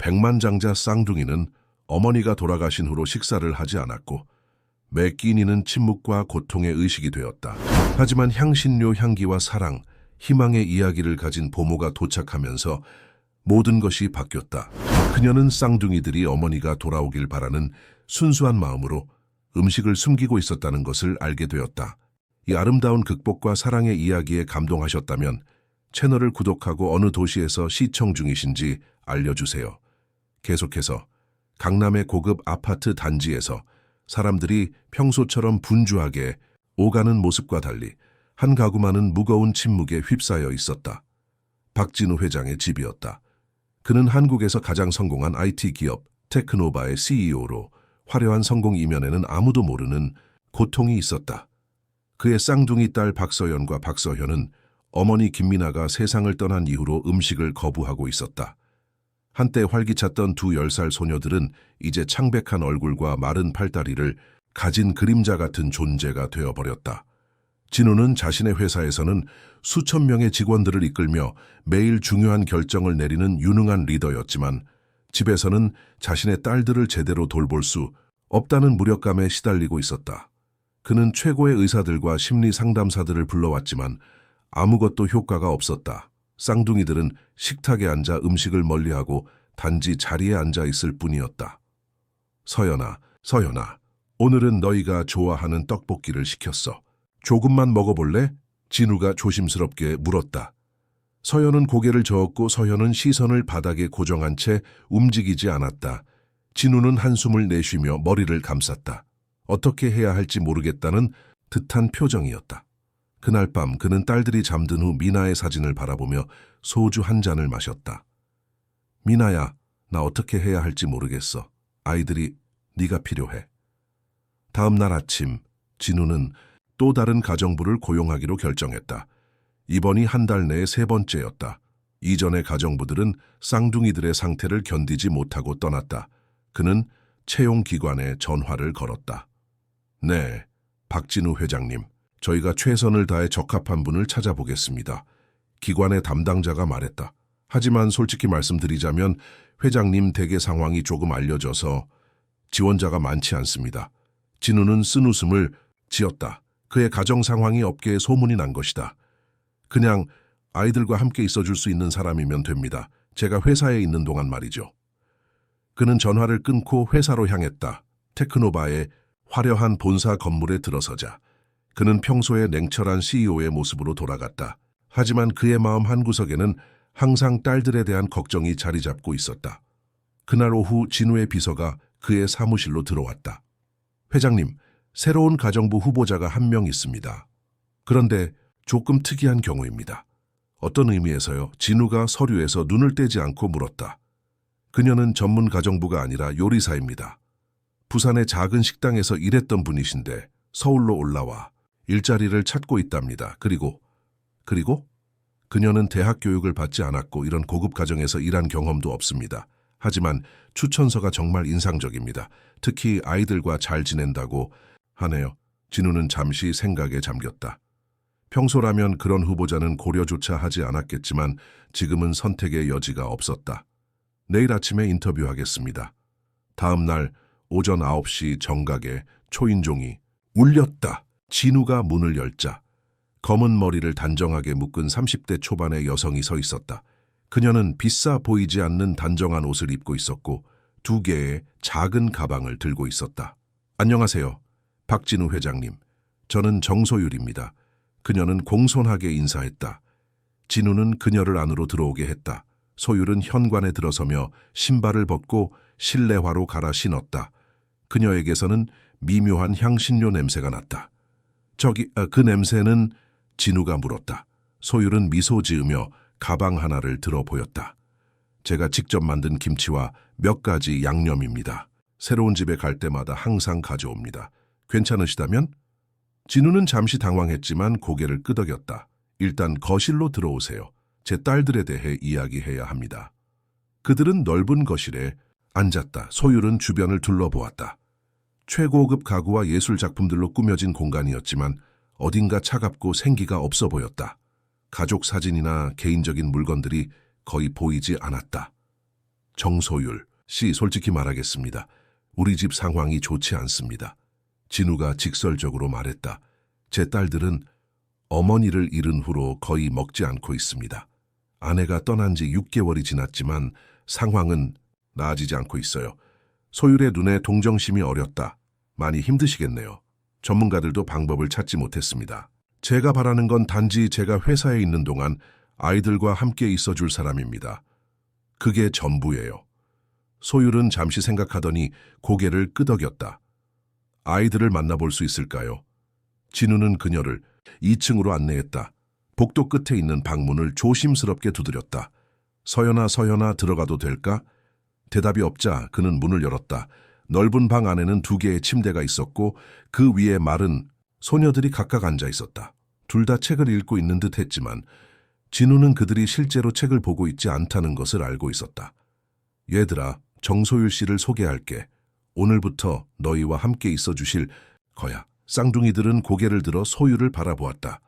백만장자 쌍둥이는 어머니가 돌아가신 후로 식사를 하지 않았고 매 끼니는 침묵과 고통의 의식이 되었다. 하지만 향신료 향기와 사랑, 희망의 이야기를 가진 보모가 도착하면서 모든 것이 바뀌었다. 그녀는 쌍둥이들이 어머니가 돌아오길 바라는 순수한 마음으로 음식을 숨기고 있었다는 것을 알게 되었다. 이 아름다운 극복과 사랑의 이야기에 감동하셨다면 채널을 구독하고 어느 도시에서 시청 중이신지 알려주세요. 계속해서 강남의 고급 아파트 단지에서 사람들이 평소처럼 분주하게 오가는 모습과 달리 한 가구만은 무거운 침묵에 휩싸여 있었다. 박진우 회장의 집이었다. 그는 한국에서 가장 성공한 IT 기업 테크노바의 CEO로 화려한 성공 이면에는 아무도 모르는 고통이 있었다. 그의 쌍둥이 딸 박서연과 박서현은 어머니 김미나가 세상을 떠난 이후로 음식을 거부하고 있었다. 한때 활기찼던 두 10살 소녀들은 이제 창백한 얼굴과 마른 팔다리를 가진 그림자 같은 존재가 되어버렸다. 진우는 자신의 회사에서는 수천 명의 직원들을 이끌며 매일 중요한 결정을 내리는 유능한 리더였지만 집에서는 자신의 딸들을 제대로 돌볼 수 없다는 무력감에 시달리고 있었다. 그는 최고의 의사들과 심리 상담사들을 불러왔지만 아무것도 효과가 없었다. 쌍둥이들은 식탁에 앉아 음식을 멀리하고 단지 자리에 앉아 있을 뿐이었다. 서연아, 서연아, 오늘은 너희가 좋아하는 떡볶이를 시켰어. 조금만 먹어볼래? 진우가 조심스럽게 물었다. 서연은 고개를 저었고 서연은 시선을 바닥에 고정한 채 움직이지 않았다. 진우는 한숨을 내쉬며 머리를 감쌌다. 어떻게 해야 할지 모르겠다는 듯한 표정이었다. 그날 밤 그는 딸들이 잠든 후 미나의 사진을 바라보며 소주 한 잔을 마셨다. 미나야, 나 어떻게 해야 할지 모르겠어. 아이들이 네가 필요해. 다음 날 아침, 진우는 또 다른 가정부를 고용하기로 결정했다. 이번이 한 달 내에 3번째였다. 이전의 가정부들은 쌍둥이들의 상태를 견디지 못하고 떠났다. 그는 채용기관에 전화를 걸었다. 네, 박진우 회장님. 저희가 최선을 다해 적합한 분을 찾아보겠습니다. 기관의 담당자가 말했다. 하지만 솔직히 말씀드리자면 회장님 댁의 상황이 조금 알려져서 지원자가 많지 않습니다. 진우는 쓴웃음을 지었다. 그의 가정 상황이 업계에 소문이 난 것이다. 그냥 아이들과 함께 있어줄 수 있는 사람이면 됩니다. 제가 회사에 있는 동안 말이죠. 그는 전화를 끊고 회사로 향했다. 테크노바의 화려한 본사 건물에 들어서자 그는 평소에 냉철한 CEO의 모습으로 돌아갔다. 하지만 그의 마음 한구석에는 항상 딸들에 대한 걱정이 자리 잡고 있었다. 그날 오후 진우의 비서가 그의 사무실로 들어왔다. 회장님, 새로운 가정부 후보자가 한 명 있습니다. 그런데 조금 특이한 경우입니다. 어떤 의미에서요? 진우가 서류에서 눈을 떼지 않고 물었다. 그녀는 전문 가정부가 아니라 요리사입니다. 부산의 작은 식당에서 일했던 분이신데 서울로 올라와 일자리를 찾고 있답니다. 그리고 그녀는 대학 교육을 받지 않았고 이런 고급 가정에서 일한 경험도 없습니다. 하지만 추천서가 정말 인상적입니다. 특히 아이들과 잘 지낸다고 하네요. 진우는 잠시 생각에 잠겼다. 평소라면 그런 후보자는 고려조차 하지 않았겠지만 지금은 선택의 여지가 없었다. 내일 아침에 인터뷰하겠습니다. 다음 날 오전 9시 정각에 초인종이 울렸다. 진우가 문을 열자 검은 머리를 단정하게 묶은 30대 초반의 여성이 서 있었다. 그녀는 비싸 보이지 않는 단정한 옷을 입고 있었고 2개의 작은 가방을 들고 있었다. 안녕하세요. 박진우 회장님. 저는 정소율입니다. 그녀는 공손하게 인사했다. 진우는 그녀를 안으로 들어오게 했다. 소율은 현관에 들어서며 신발을 벗고 실내화로 갈아 신었다. 그녀에게서는 미묘한 향신료 냄새가 났다. 그 냄새는? 진우가 물었다. 소율은 미소 지으며 가방 하나를 들어 보였다. 제가 직접 만든 김치와 몇 가지 양념입니다. 새로운 집에 갈 때마다 항상 가져옵니다. 괜찮으시다면? 진우는 잠시 당황했지만 고개를 끄덕였다. 일단 거실로 들어오세요. 제 딸들에 대해 이야기해야 합니다. 그들은 넓은 거실에 앉았다. 소율은 주변을 둘러보았다. 최고급 가구와 예술 작품들로 꾸며진 공간이었지만 어딘가 차갑고 생기가 없어 보였다. 가족 사진이나 개인적인 물건들이 거의 보이지 않았다. 정소율 씨, 솔직히 말하겠습니다. 우리 집 상황이 좋지 않습니다. 진우가 직설적으로 말했다. 제 딸들은 어머니를 잃은 후로 거의 먹지 않고 있습니다. 아내가 떠난 지 6개월이 지났지만 상황은 나아지지 않고 있어요. 소율의 눈에 동정심이 어렸다. 많이 힘드시겠네요. 전문가들도 방법을 찾지 못했습니다. 제가 바라는 건 단지 제가 회사에 있는 동안 아이들과 함께 있어줄 사람입니다. 그게 전부예요. 소율은 잠시 생각하더니 고개를 끄덕였다. 아이들을 만나볼 수 있을까요? 진우는 그녀를 2층으로 안내했다. 복도 끝에 있는 방문을 조심스럽게 두드렸다. 서연아, 들어가도 될까? 대답이 없자 그는 문을 열었다. 넓은 방 안에는 2개의 침대가 있었고 그 위에 마른 소녀들이 각각 앉아 있었다. 둘 다 책을 읽고 있는 듯 했지만 진우는 그들이 실제로 책을 보고 있지 않다는 것을 알고 있었다. 얘들아, 정소율 씨를 소개할게. 오늘부터 너희와 함께 있어 주실 거야. 쌍둥이들은 고개를 들어 소율을 바라보았다.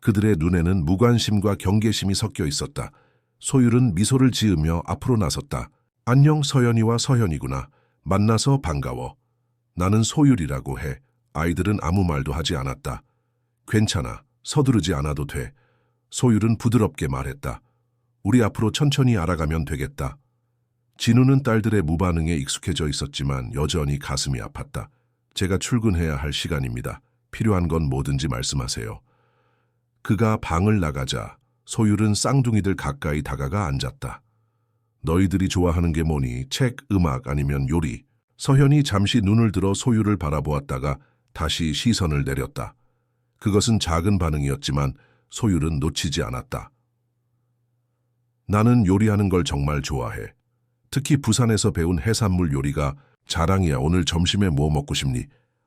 그들의 눈에는 무관심과 경계심이 섞여 있었다. 소율은 미소를 지으며 앞으로 나섰다. 안녕, 서연이와 서현이구나. 만나서 반가워. 나는 소율이라고 해. 아이들은 아무 말도 하지 않았다. 괜찮아. 서두르지 않아도 돼. 소율은 부드럽게 말했다. 우리 앞으로 천천히 알아가면 되겠다. 진우는 딸들의 무반응에 익숙해져 있었지만 여전히 가슴이 아팠다. 제가 출근해야 할 시간입니다. 필요한 건 뭐든지 말씀하세요. 그가 방을 나가자 소율은 쌍둥이들 가까이 다가가 앉았다. 너희들이 좋아하는 게 뭐니? 책, 음악 아니면 요리? 서현이 잠시 눈을 들어 소율을 바라보았다가 다시 시선을 내렸다. 그것은 작은 반응이었지만 소율은 놓치지 않았다. 나는 요리하는 걸 정말 좋아해. 특히 부산에서 배운 해산물 요리가 자랑이야. 오늘 점심에 뭐 먹고 싶니?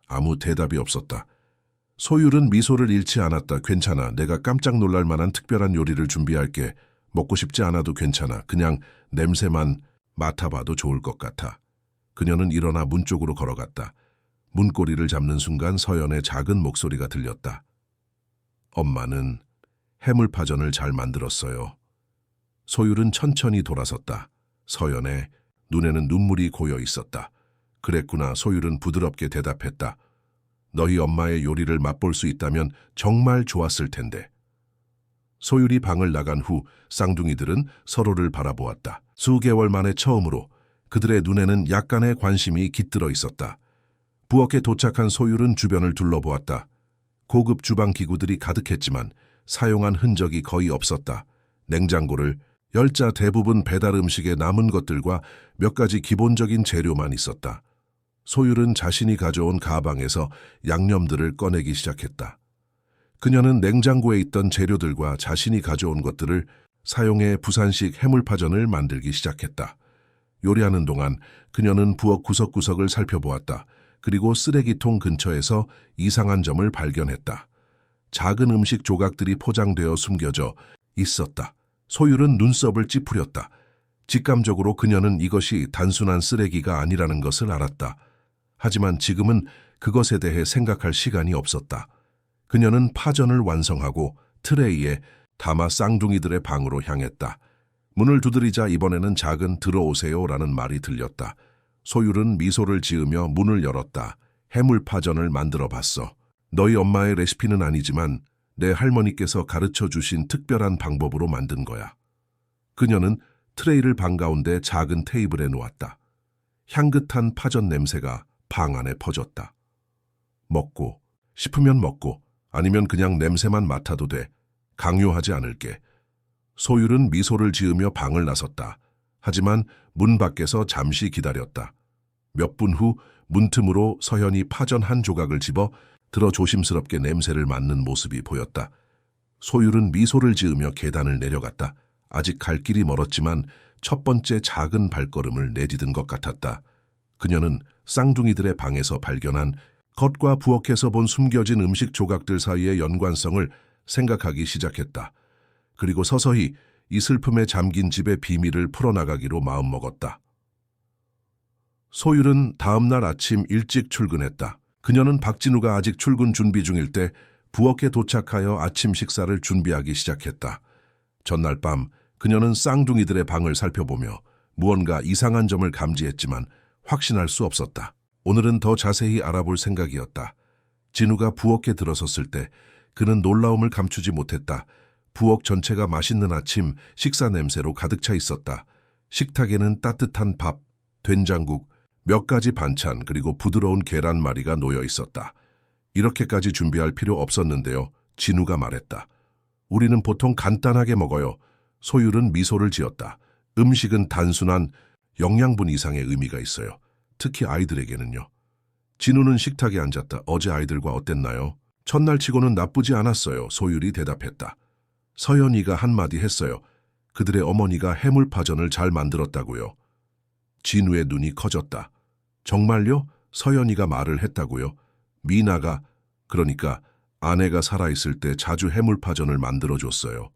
아무 대답이 없었다. 소율은 미소를 잃지 않았다. 괜찮아. 내가 깜짝 놀랄 만한 특별한 요리를 준비할게. 먹고 싶지 않아도 괜찮아. 그냥 냄새만 맡아봐도 좋을 것 같아. 그녀는 일어나 문 쪽으로 걸어갔다. 문고리를 잡는 순간 서연의 작은 목소리가 들렸다. 엄마는 해물파전을 잘 만들었어요. 소율은 천천히 돌아섰다. 서연의 눈에는 눈물이 고여 있었다. 그랬구나. 소율은 부드럽게 대답했다. 너희 엄마의 요리를 맛볼 수 있다면 정말 좋았을 텐데. 소율이 방을 나간 후 쌍둥이들은 서로를 바라보았다. 수개월 만에 처음으로 그들의 눈에는 약간의 관심이 깃들어 있었다. 부엌에 도착한 소율은 주변을 둘러보았다. 고급 주방 기구들이 가득했지만 사용한 흔적이 거의 없었다. 냉장고를 열자 대부분 배달 음식에 남은 것들과 몇 가지 기본적인 재료만 있었다. 소율은 자신이 가져온 가방에서 양념들을 꺼내기 시작했다. 그녀는 냉장고에 있던 재료들과 자신이 가져온 것들을 사용해 부산식 해물파전을 만들기 시작했다. 요리하는 동안 그녀는 부엌 구석구석을 살펴보았다. 그리고 쓰레기통 근처에서 이상한 점을 발견했다. 작은 음식 조각들이 포장되어 숨겨져 있었다. 소율은 눈썹을 찌푸렸다. 직감적으로 그녀는 이것이 단순한 쓰레기가 아니라는 것을 알았다. 하지만 지금은 그것에 대해 생각할 시간이 없었다. 그녀는 파전을 완성하고 트레이에 담아 쌍둥이들의 방으로 향했다. 문을 두드리자 이번에는 작은 들어오세요라는 말이 들렸다. 소율은 미소를 지으며 문을 열었다. 해물파전을 만들어 봤어. 너희 엄마의 레시피는 아니지만 내 할머니께서 가르쳐 주신 특별한 방법으로 만든 거야. 그녀는 트레이를 방 가운데 작은 테이블에 놓았다. 향긋한 파전 냄새가 방 안에 퍼졌다. 먹고 싶으면 먹고 아니면 그냥 냄새만 맡아도 돼. 강요하지 않을게. 소율은 미소를 지으며 방을 나섰다. 하지만 문 밖에서 잠시 기다렸다. 몇 분 후 문틈으로 서현이 파전 한 조각을 집어 들어 조심스럽게 냄새를 맡는 모습이 보였다. 소율은 미소를 지으며 계단을 내려갔다. 아직 갈 길이 멀었지만 첫 번째 작은 발걸음을 내디딘 것 같았다. 그녀는 쌍둥이들의 방에서 발견한 겉과 부엌에서 본 숨겨진 음식 조각들 사이의 연관성을 생각하기 시작했다. 그리고 서서히 이 슬픔에 잠긴 집의 비밀을 풀어나가기로 마음먹었다. 소율은 다음 날 아침 일찍 출근했다. 그녀는 박진우가 아직 출근 준비 중일 때 부엌에 도착하여 아침 식사를 준비하기 시작했다. 전날 밤 그녀는 쌍둥이들의 방을 살펴보며 무언가 이상한 점을 감지했지만 확신할 수 없었다. 오늘은 더 자세히 알아볼 생각이었다. 진우가 부엌에 들어섰을 때 그는 놀라움을 감추지 못했다. 부엌 전체가 맛있는 아침 식사 냄새로 가득 차 있었다. 식탁에는 따뜻한 밥, 된장국, 몇 가지 반찬 그리고 부드러운 계란말이가 놓여 있었다. 이렇게까지 준비할 필요 없었는데요. 진우가 말했다. 우리는 보통 간단하게 먹어요. 소율은 미소를 지었다. 음식은 단순한 영양분 이상의 의미가 있어요. 특히 아이들에게는요. 진우는 식탁에 앉았다. 어제 아이들과 어땠나요? 첫날 치고는 나쁘지 않았어요. 소율이 대답했다. 서연이가 한마디 했어요. 그들의 어머니가 해물파전을 잘 만들었다고요. 진우의 눈이 커졌다. 정말요? 서연이가 말을 했다고요? 미나가, 그러니까 아내가 살아있을 때 자주 해물파전을 만들어줬어요.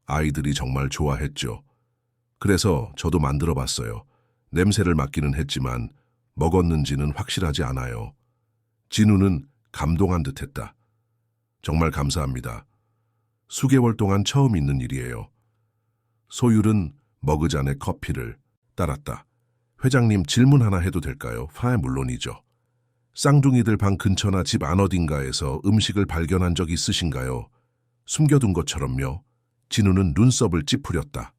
아이들이 정말 좋아했죠. 그래서 저도 만들어봤어요. 냄새를 맡기는 했지만 먹었는지는 확실하지 않아요. 진우는 감동한 듯했다. 정말 감사합니다. 수개월 동안 처음 있는 일이에요. 소율은 머그잔에 커피를 따랐다. 회장님 질문 하나 해도 될까요? 물론이죠. 쌍둥이들 방 근처나 집 안 어딘가에서 음식을 발견한 적 있으신가요? 숨겨둔 것처럼요. 진우는 눈썹을 찌푸렸다.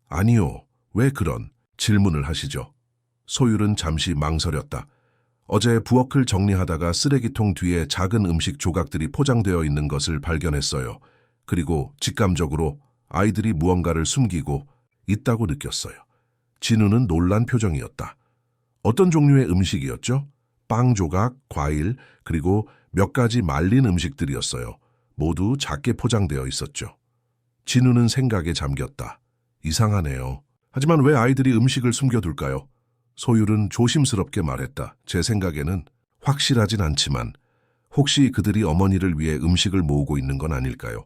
아니요. 왜 그런 질문을 하시죠? 소율은 잠시 망설였다. 어제 부엌을 정리하다가 쓰레기통 뒤에 작은 음식 조각들이 포장되어 있는 것을 발견했어요. 그리고 직감적으로 아이들이 무언가를 숨기고 있다고 느꼈어요. 진우는 놀란 표정이었다. 어떤 종류의 음식이었죠? 빵 조각, 과일, 그리고 몇 가지 말린 음식들이었어요. 모두 작게 포장되어 있었죠. 진우는 생각에 잠겼다. 이상하네요. 하지만 왜 아이들이 음식을 숨겨둘까요? 소율은 조심스럽게 말했다. 제 생각에는 확실하진 않지만 혹시 그들이 어머니를 위해 음식을 모으고 있는 건 아닐까요?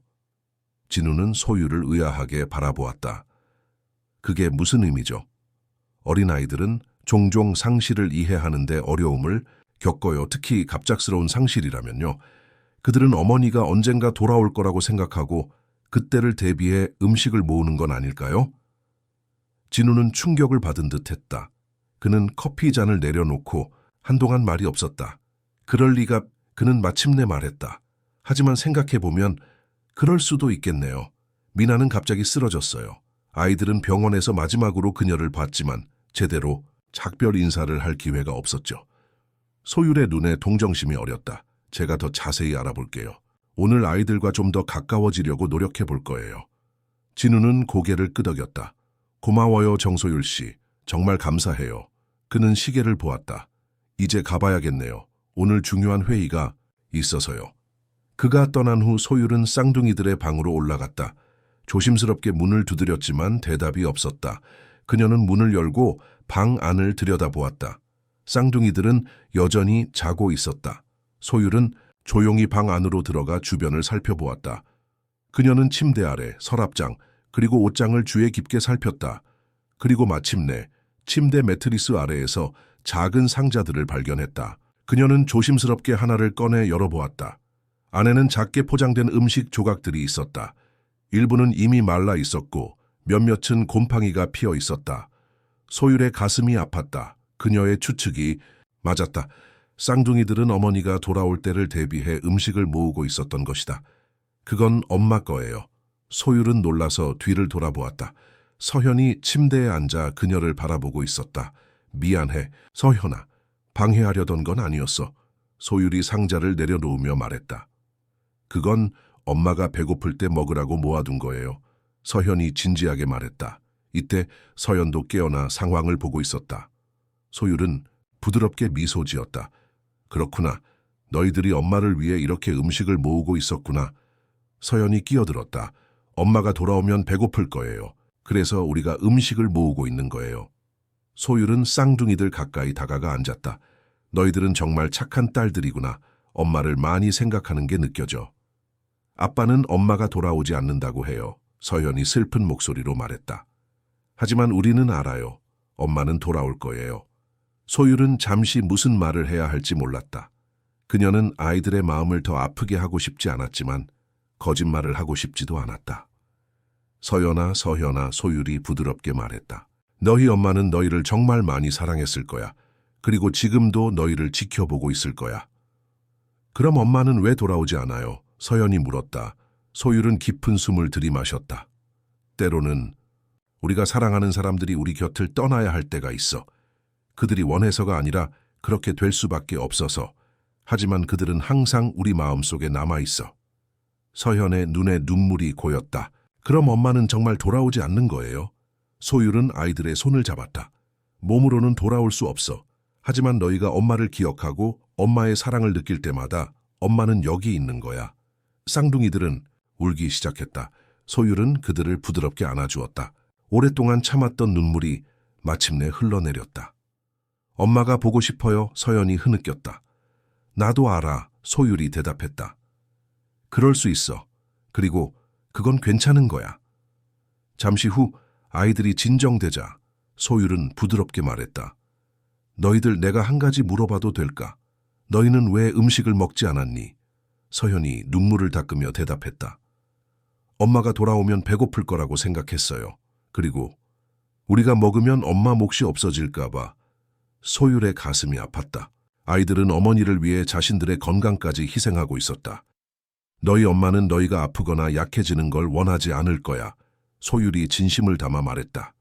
진우는 소율을 의아하게 바라보았다. 그게 무슨 의미죠? 어린아이들은 종종 상실을 이해하는 데 어려움을 겪어요. 특히 갑작스러운 상실이라면요. 그들은 어머니가 언젠가 돌아올 거라고 생각하고 그때를 대비해 음식을 모으는 건 아닐까요? 진우는 충격을 받은 듯했다. 그는 커피 잔을 내려놓고 한동안 말이 없었다. 그럴 리가, 그는 마침내 말했다. 하지만 생각해보면 그럴 수도 있겠네요. 미나는 갑자기 쓰러졌어요. 아이들은 병원에서 마지막으로 그녀를 봤지만 제대로 작별 인사를 할 기회가 없었죠. 소율의 눈에 동정심이 어렸다. 제가 더 자세히 알아볼게요. 오늘 아이들과 좀 더 가까워지려고 노력해 볼 거예요. 진우는 고개를 끄덕였다. 고마워요, 정소율 씨. 정말 감사해요. 그는 시계를 보았다. 이제 가봐야겠네요. 오늘 중요한 회의가 있어서요. 그가 떠난 후 소율은 쌍둥이들의 방으로 올라갔다. 조심스럽게 문을 두드렸지만 대답이 없었다. 그녀는 문을 열고 방 안을 들여다보았다. 쌍둥이들은 여전히 자고 있었다. 소율은 조용히 방 안으로 들어가 주변을 살펴보았다. 그녀는 침대 아래, 서랍장, 그리고 옷장을 주의 깊게 살폈다. 그리고 마침내 침대 매트리스 아래에서 작은 상자들을 발견했다. 그녀는 조심스럽게 하나를 꺼내 열어보았다. 안에는 작게 포장된 음식 조각들이 있었다. 일부는 이미 말라 있었고 몇몇은 곰팡이가 피어 있었다. 소율의 가슴이 아팠다. 그녀의 추측이 맞았다. 쌍둥이들은 어머니가 돌아올 때를 대비해 음식을 모으고 있었던 것이다. 그건 엄마 거예요. 소율은 놀라서 뒤를 돌아보았다. 서현이 침대에 앉아 그녀를 바라보고 있었다. 미안해, 서현아. 방해하려던 건 아니었어. 소율이 상자를 내려놓으며 말했다. 그건 엄마가 배고플 때 먹으라고 모아둔 거예요. 서현이 진지하게 말했다. 이때 서연도 깨어나 상황을 보고 있었다. 소율은 부드럽게 미소 지었다. 그렇구나. 너희들이 엄마를 위해 이렇게 음식을 모으고 있었구나. 서연이 끼어들었다. 엄마가 돌아오면 배고플 거예요. 그래서 우리가 음식을 모으고 있는 거예요. 소율은 쌍둥이들 가까이 다가가 앉았다. 너희들은 정말 착한 딸들이구나. 엄마를 많이 생각하는 게 느껴져. 아빠는 엄마가 돌아오지 않는다고 해요. 서연이 슬픈 목소리로 말했다. 하지만 우리는 알아요. 엄마는 돌아올 거예요. 소율은 잠시 무슨 말을 해야 할지 몰랐다. 그녀는 아이들의 마음을 더 아프게 하고 싶지 않았지만 거짓말을 하고 싶지도 않았다. 서연아, 서현아, 소율이 부드럽게 말했다. 너희 엄마는 너희를 정말 많이 사랑했을 거야. 그리고 지금도 너희를 지켜보고 있을 거야. 그럼 엄마는 왜 돌아오지 않아요? 서연이 물었다. 소율은 깊은 숨을 들이마셨다. 때로는 우리가 사랑하는 사람들이 우리 곁을 떠나야 할 때가 있어. 그들이 원해서가 아니라 그렇게 될 수밖에 없어서. 하지만 그들은 항상 우리 마음속에 남아있어. 서현의 눈에 눈물이 고였다. 그럼 엄마는 정말 돌아오지 않는 거예요? 소율은 아이들의 손을 잡았다. 몸으로는 돌아올 수 없어. 하지만 너희가 엄마를 기억하고 엄마의 사랑을 느낄 때마다 엄마는 여기 있는 거야. 쌍둥이들은 울기 시작했다. 소율은 그들을 부드럽게 안아주었다. 오랫동안 참았던 눈물이 마침내 흘러내렸다. 엄마가 보고 싶어요. 서연이 흐느꼈다. 나도 알아. 소율이 대답했다. 그럴 수 있어. 그리고 그건 괜찮은 거야. 잠시 후 아이들이 진정되자 소율은 부드럽게 말했다. 너희들 내가 한 가지 물어봐도 될까? 너희는 왜 음식을 먹지 않았니? 서현이 눈물을 닦으며 대답했다. 엄마가 돌아오면 배고플 거라고 생각했어요. 그리고 우리가 먹으면 엄마 몫이 없어질까 봐. 소율의 가슴이 아팠다. 아이들은 어머니를 위해 자신들의 건강까지 희생하고 있었다. 너희 엄마는 너희가 아프거나 약해지는 걸 원하지 않을 거야. 소율이 진심을 담아 말했다.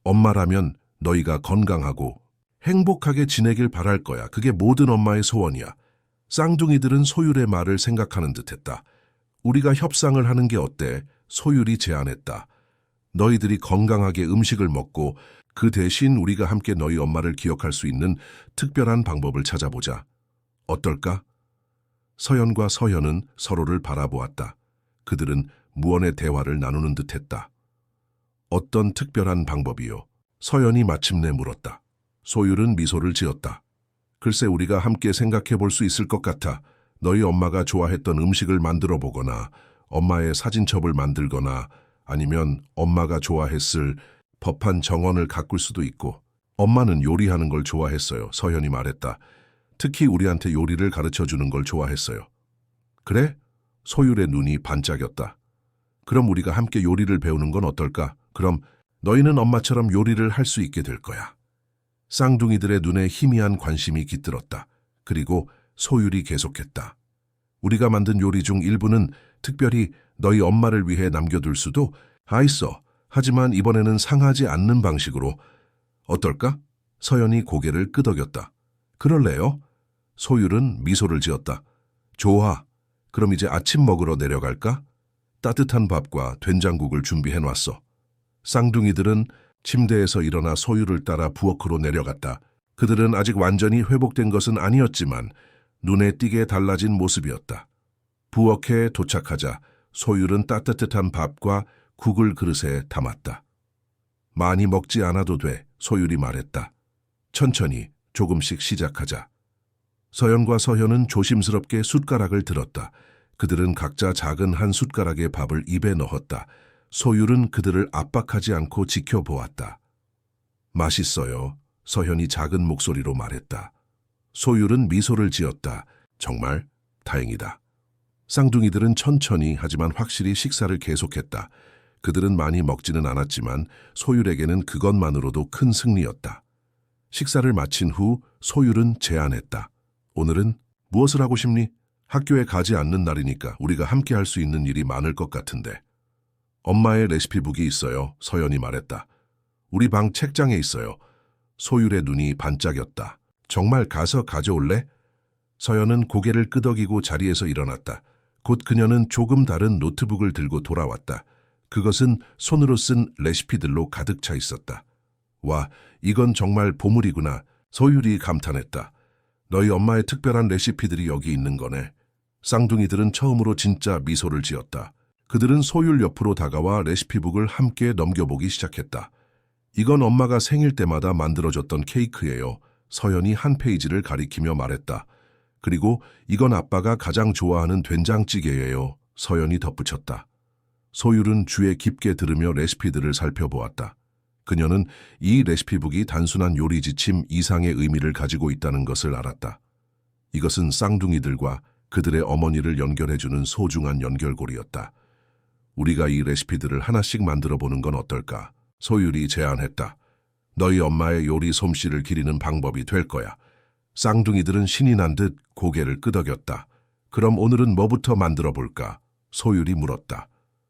엄마라면 너희가 건강하고 행복하게 지내길 바랄 거야. 그게 모든 엄마의 소원이야. 쌍둥이들은 소율의 말을 생각하는 듯했다. 우리가 협상을 하는 게 어때? 소율이 제안했다. 너희들이 건강하게 음식을 먹고 그 대신 우리가 함께 너희 엄마를 기억할 수 있는 특별한 방법을 찾아보자. 어떨까? 서연과 서현은 서로를 바라보았다. 그들은 무언의 대화를 나누는 듯했다. 어떤 특별한 방법이요? 서연이 마침내 물었다. 소율은 미소를 지었다. 글쎄 우리가 함께 생각해 볼 수 있을 것 같아. 너희 엄마가 좋아했던 음식을 만들어 보거나 엄마의 사진첩을 만들거나 아니면 엄마가 좋아했을 법한 정원을 가꿀 수도 있고. 엄마는 요리하는 걸 좋아했어요. 서현이 말했다. 특히 우리한테 요리를 가르쳐주는 걸 좋아했어요. 그래? 소율의 눈이 반짝였다. 그럼 우리가 함께 요리를 배우는 건 어떨까? 그럼 너희는 엄마처럼 요리를 할 수 있게 될 거야. 쌍둥이들의 눈에 희미한 관심이 깃들었다. 그리고 소율이 계속했다. 우리가 만든 요리 중 일부는 특별히 너희 엄마를 위해 남겨둘 수도 있어. 하지만 이번에는 상하지 않는 방식으로. 어떨까? 서연이 고개를 끄덕였다. 그럴래요? 소율은 미소를 지었다. 좋아. 그럼 이제 아침 먹으러 내려갈까? 따뜻한 밥과 된장국을 준비해놨어. 쌍둥이들은 침대에서 일어나 소율을 따라 부엌으로 내려갔다. 그들은 아직 완전히 회복된 것은 아니었지만 눈에 띄게 달라진 모습이었다. 부엌에 도착하자 소율은 따뜻한 밥과 국을 그릇에 담았다. 많이 먹지 않아도 돼, 소율이 말했다. 천천히 조금씩 시작하자. 서연과 서현은 조심스럽게 숟가락을 들었다. 그들은 각자 작은 한 숟가락의 밥을 입에 넣었다. 소율은 그들을 압박하지 않고 지켜보았다. 맛있어요. 서현이 작은 목소리로 말했다. 소율은 미소를 지었다. 정말 다행이다. 쌍둥이들은 천천히 하지만 확실히 식사를 계속했다. 그들은 많이 먹지는 않았지만 소율에게는 그것만으로도 큰 승리였다. 식사를 마친 후 소율은 제안했다. 오늘은 무엇을 하고 싶니? 학교에 가지 않는 날이니까 우리가 함께 할 수 있는 일이 많을 것 같은데. 엄마의 레시피북이 있어요. 서연이 말했다. 우리 방 책장에 있어요. 소율의 눈이 반짝였다. 정말 가서 가져올래? 서연은 고개를 끄덕이고 자리에서 일어났다. 곧 그녀는 조금 다른 노트북을 들고 돌아왔다. 그것은 손으로 쓴 레시피들로 가득 차 있었다. 와, 이건 정말 보물이구나. 소율이 감탄했다. 너희 엄마의 특별한 레시피들이 여기 있는 거네. 쌍둥이들은 처음으로 진짜 미소를 지었다. 그들은 소율 옆으로 다가와 레시피북을 함께 넘겨보기 시작했다. 이건 엄마가 생일 때마다 만들어줬던 케이크예요. 서연이 한 페이지를 가리키며 말했다. 그리고 이건 아빠가 가장 좋아하는 된장찌개예요. 서연이 덧붙였다. 소율은 귀에 깊게 들으며 레시피들을 살펴보았다. 그녀는 이 레시피북이 단순한 요리 지침 이상의 의미를 가지고 있다는 것을 알았다. 이것은 쌍둥이들과 그들의 어머니를 연결해주는 소중한 연결고리였다. 우리가 이 레시피들을 하나씩 만들어 보는 건 어떨까? 소율이 제안했다. 너희 엄마의 요리 솜씨를 기리는 방법이 될 거야. 쌍둥이들은 신이 난 듯 고개를 끄덕였다. 그럼 오늘은 뭐부터 만들어 볼까? 소율이 물었다.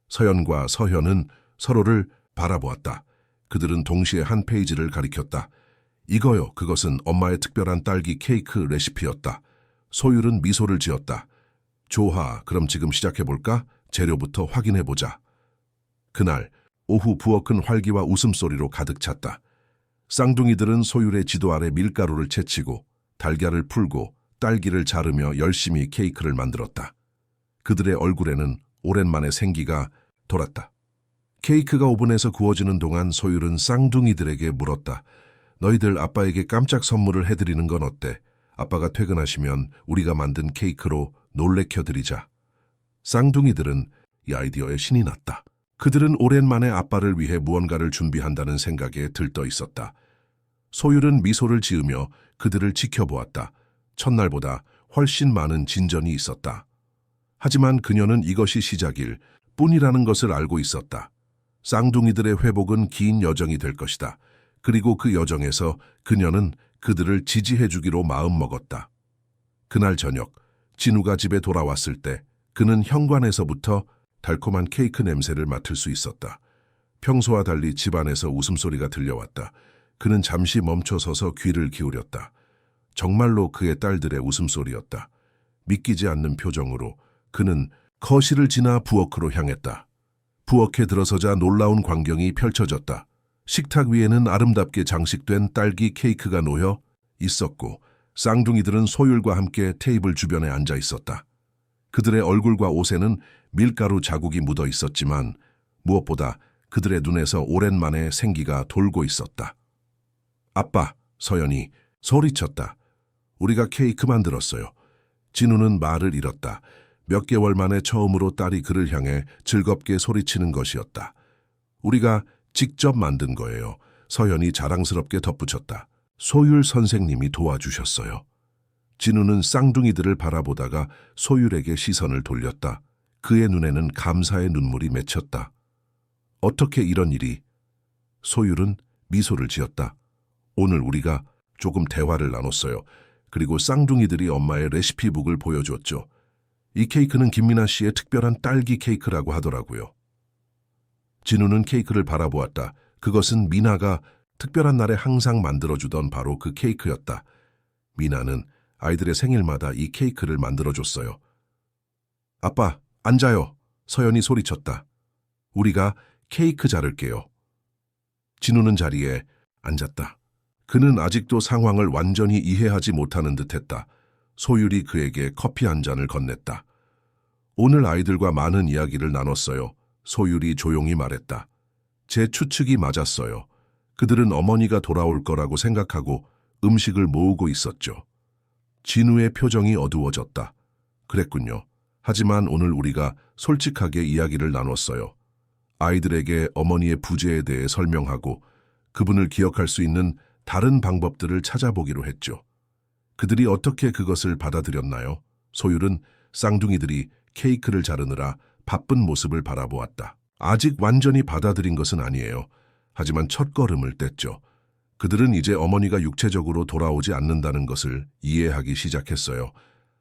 서연과 서현은 서로를 바라보았다. 그들은 동시에 한 페이지를 가리켰다. 이거요, 그것은 엄마의 특별한 딸기 케이크 레시피였다. 소율은 미소를 지었다. 좋아, 그럼 지금 시작해볼까? 재료부터 확인해보자. 그날 오후 부엌은 활기와 웃음소리로 가득 찼다. 쌍둥이들은 소율의 지도 아래 밀가루를 채치고 달걀을 풀고 딸기를 자르며 열심히 케이크를 만들었다. 그들의 얼굴에는 오랜만에 생기가 돌았다. 케이크가 오븐에서 구워지는 동안 소율은 쌍둥이들에게 물었다. 너희들 아빠에게 깜짝 선물을 해드리는 건 어때? 아빠가 퇴근하시면 우리가 만든 케이크로 놀래켜드리자. 쌍둥이들은 이 아이디어에 신이 났다. 그들은 오랜만에 아빠를 위해 무언가를 준비한다는 생각에 들떠 있었다. 소율은 미소를 지으며 그들을 지켜보았다. 첫날보다 훨씬 많은 진전이 있었다. 하지만 그녀는 이것이 시작일 뿐이라는 것을 알고 있었다. 쌍둥이들의 회복은 긴 여정이 될 것이다. 그리고 그 여정에서 그녀는 그들을 지지해주기로 마음먹었다. 그날 저녁, 진우가 집에 돌아왔을 때 그는 현관에서부터 달콤한 케이크 냄새를 맡을 수 있었다. 평소와 달리 집안에서 웃음소리가 들려왔다. 그는 잠시 멈춰서서 귀를 기울였다. 정말로 그의 딸들의 웃음소리였다. 믿기지 않는 표정으로 그는 거실을 지나 부엌으로 향했다. 부엌에 들어서자 놀라운 광경이 펼쳐졌다. 식탁 위에는 아름답게 장식된 딸기 케이크가 놓여 있었고 쌍둥이들은 소율과 함께 테이블 주변에 앉아 있었다. 그들의 얼굴과 옷에는 밀가루 자국이 묻어 있었지만 무엇보다 그들의 눈에서 오랜만에 생기가 돌고 있었다. 아빠, 서연이 소리쳤다. 우리가 케이크 만들었어요. 진우는 말을 잃었다. 몇 개월 만에 처음으로 딸이 그를 향해 즐겁게 소리치는 것이었다. 우리가 직접 만든 거예요. 서연이 자랑스럽게 덧붙였다. 소율 선생님이 도와주셨어요. 진우는 쌍둥이들을 바라보다가 소율에게 시선을 돌렸다. 그의 눈에는 감사의 눈물이 맺혔다. 어떻게 이런 일이? 소율은 미소를 지었다. 오늘 우리가 조금 대화를 나눴어요. 그리고 쌍둥이들이 엄마의 레시피북을 보여줬죠. 이 케이크는 김민아 씨의 특별한 딸기 케이크라고 하더라고요. 진우는 케이크를 바라보았다. 그것은 미나가 특별한 날에 항상 만들어주던 바로 그 케이크였다. 미나는 아이들의 생일마다 이 케이크를 만들어줬어요. 아빠, 앉아요. 서연이 소리쳤다. 우리가 케이크 자를게요. 진우는 자리에 앉았다. 그는 아직도 상황을 완전히 이해하지 못하는 듯했다. 소율이 그에게 커피 한 잔을 건넸다. 오늘 아이들과 많은 이야기를 나눴어요. 소율이 조용히 말했다. 제 추측이 맞았어요. 그들은 어머니가 돌아올 거라고 생각하고 음식을 모으고 있었죠. 진우의 표정이 어두워졌다. 그랬군요. 하지만 오늘 우리가 솔직하게 이야기를 나눴어요. 아이들에게 어머니의 부재에 대해 설명하고 그분을 기억할 수 있는 다른 방법들을 찾아보기로 했죠. 그들이 어떻게 그것을 받아들였나요? 소율은 쌍둥이들이 케이크를 자르느라 바쁜 모습을 바라보았다. 아직 완전히 받아들인 것은 아니에요. 하지만 첫걸음을 뗐죠. 그들은 이제 어머니가 육체적으로 돌아오지 않는다는 것을 이해하기 시작했어요.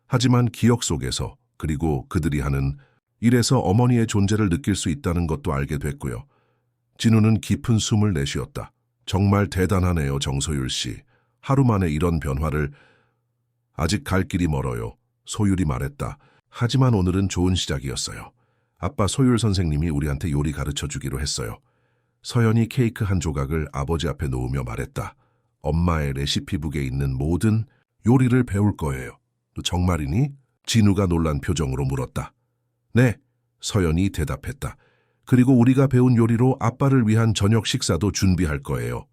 하지만 기억 속에서 그리고 그들이 하는 일에서 어머니의 존재를 느낄 수 있다는 것도 알게 됐고요. 진우는 깊은 숨을 내쉬었다. 정말 대단하네요, 정소율 씨. 하루 만에 이런 변화를. 아직 갈 길이 멀어요. 소율이 말했다. 하지만 오늘은 좋은 시작이었어요. 아빠 소율 선생님이 우리한테 요리 가르쳐 주기로 했어요. 서연이 케이크 한 조각을 아버지 앞에 놓으며 말했다. 엄마의 레시피북에 있는 모든 요리를 배울 거예요. 정말이니? 진우가 놀란 표정으로 물었다. 네, 서연이 대답했다. 그리고 우리가 배운 요리로 아빠를 위한 저녁 식사도 준비할 거예요.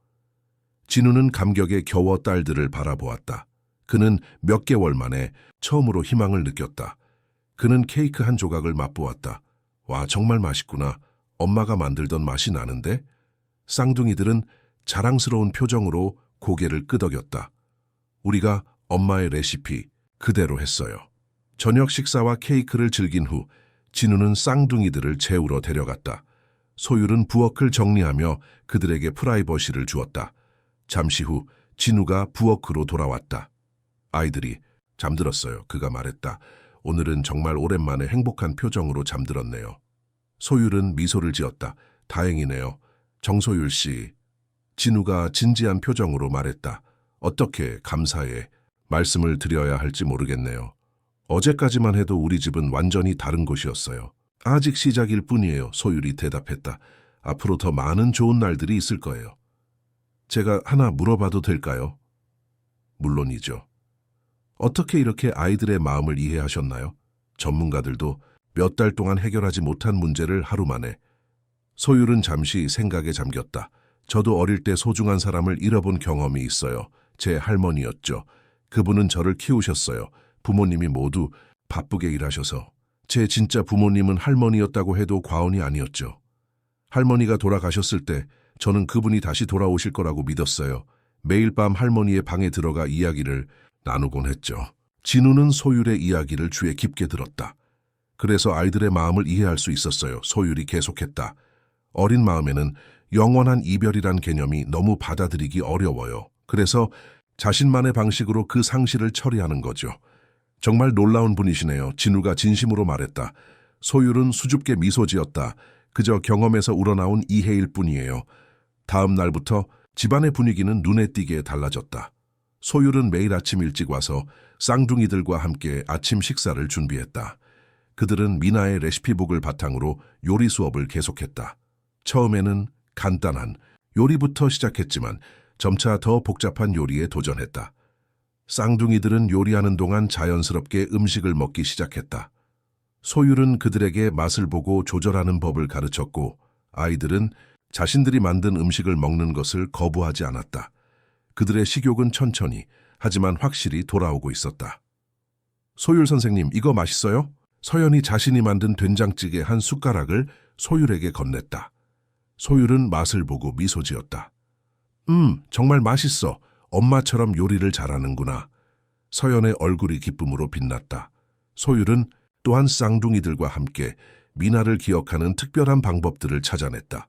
진우는 감격에 겨워 딸들을 바라보았다. 그는 몇 개월 만에 처음으로 희망을 느꼈다. 그는 케이크 한 조각을 맛보았다. 와, 정말 맛있구나. 엄마가 만들던 맛이 나는데? 쌍둥이들은 자랑스러운 표정으로 고개를 끄덕였다. 우리가 엄마의 레시피 그대로 했어요. 저녁 식사와 케이크를 즐긴 후 진우는 쌍둥이들을 재우러 데려갔다. 소율은 부엌을 정리하며 그들에게 프라이버시를 주었다. 잠시 후 진우가 부엌으로 돌아왔다. 아이들이 잠들었어요. 그가 말했다. 오늘은 정말 오랜만에 행복한 표정으로 잠들었네요. 소율은 미소를 지었다. 다행이네요. 정소율 씨. 진우가 진지한 표정으로 말했다. 어떻게 감사해. 말씀을 드려야 할지 모르겠네요. 어제까지만 해도 우리 집은 완전히 다른 곳이었어요. 아직 시작일 뿐이에요. 소율이 대답했다. 앞으로 더 많은 좋은 날들이 있을 거예요. 제가 하나 물어봐도 될까요? 물론이죠. 어떻게 이렇게 아이들의 마음을 이해하셨나요? 전문가들도 몇 달 동안 해결하지 못한 문제를 하루 만에. 소율은 잠시 생각에 잠겼다. 저도 어릴 때 소중한 사람을 잃어본 경험이 있어요. 제 할머니였죠. 그분은 저를 키우셨어요. 부모님이 모두 바쁘게 일하셔서. 제 진짜 부모님은 할머니였다고 해도 과언이 아니었죠. 할머니가 돌아가셨을 때 저는 그분이 다시 돌아오실 거라고 믿었어요. 매일 밤 할머니의 방에 들어가 이야기를 나누곤 했죠. 진우는 소율의 이야기를 귀에 깊게 들었다. 그래서 아이들의 마음을 이해할 수 있었어요. 소율이 계속했다. 어린 마음에는 영원한 이별이란 개념이 너무 받아들이기 어려워요. 그래서 자신만의 방식으로 그 상실을 처리하는 거죠. 정말 놀라운 분이시네요. 진우가 진심으로 말했다. 소율은 수줍게 미소 지었다. 그저 경험에서 우러나온 이해일 뿐이에요. 다음 날부터 집안의 분위기는 눈에 띄게 달라졌다. 소율은 매일 아침 일찍 와서 쌍둥이들과 함께 아침 식사를 준비했다. 그들은 미나의 레시피북을 바탕으로 요리 수업을 계속했다. 처음에는 간단한 요리부터 시작했지만 점차 더 복잡한 요리에 도전했다. 쌍둥이들은 요리하는 동안 자연스럽게 음식을 먹기 시작했다. 소율은 그들에게 맛을 보고 조절하는 법을 가르쳤고 아이들은 자신들이 만든 음식을 먹는 것을 거부하지 않았다. 그들의 식욕은 천천히 하지만 확실히 돌아오고 있었다. 소율 선생님, 이거 맛있어요? 서연이 자신이 만든 된장찌개 한 숟가락을 소율에게 건넸다. 소율은 맛을 보고 미소 지었다. 정말 맛있어. 엄마처럼 요리를 잘하는구나. 서연의 얼굴이 기쁨으로 빛났다. 소율은 또한 쌍둥이들과 함께 미나를 기억하는 특별한 방법들을 찾아냈다.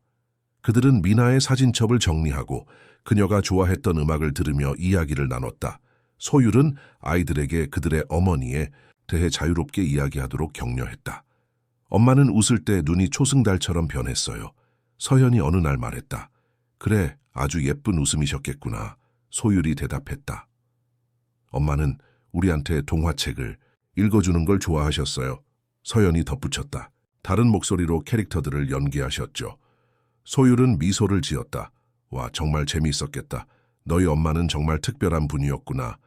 그들은 미나의 사진첩을 정리하고 그녀가 좋아했던 음악을 들으며 이야기를 나눴다. 소율은 아이들에게 그들의 어머니에 대해 자유롭게 이야기하도록 격려했다. 엄마는 웃을 때 눈이 초승달처럼 변했어요. 서연이 어느 날 말했다. 그래, 아주 예쁜 웃음이셨겠구나. 소율이 대답했다. 엄마는 우리한테 동화책을 읽어주는 걸 좋아하셨어요. 서연이 덧붙였다. 다른 목소리로 캐릭터들을 연기하셨죠. 소율은 미소를 지었다. 와, 정말 재미있었겠다. 너희 엄마는 정말 특별한 분이었구나.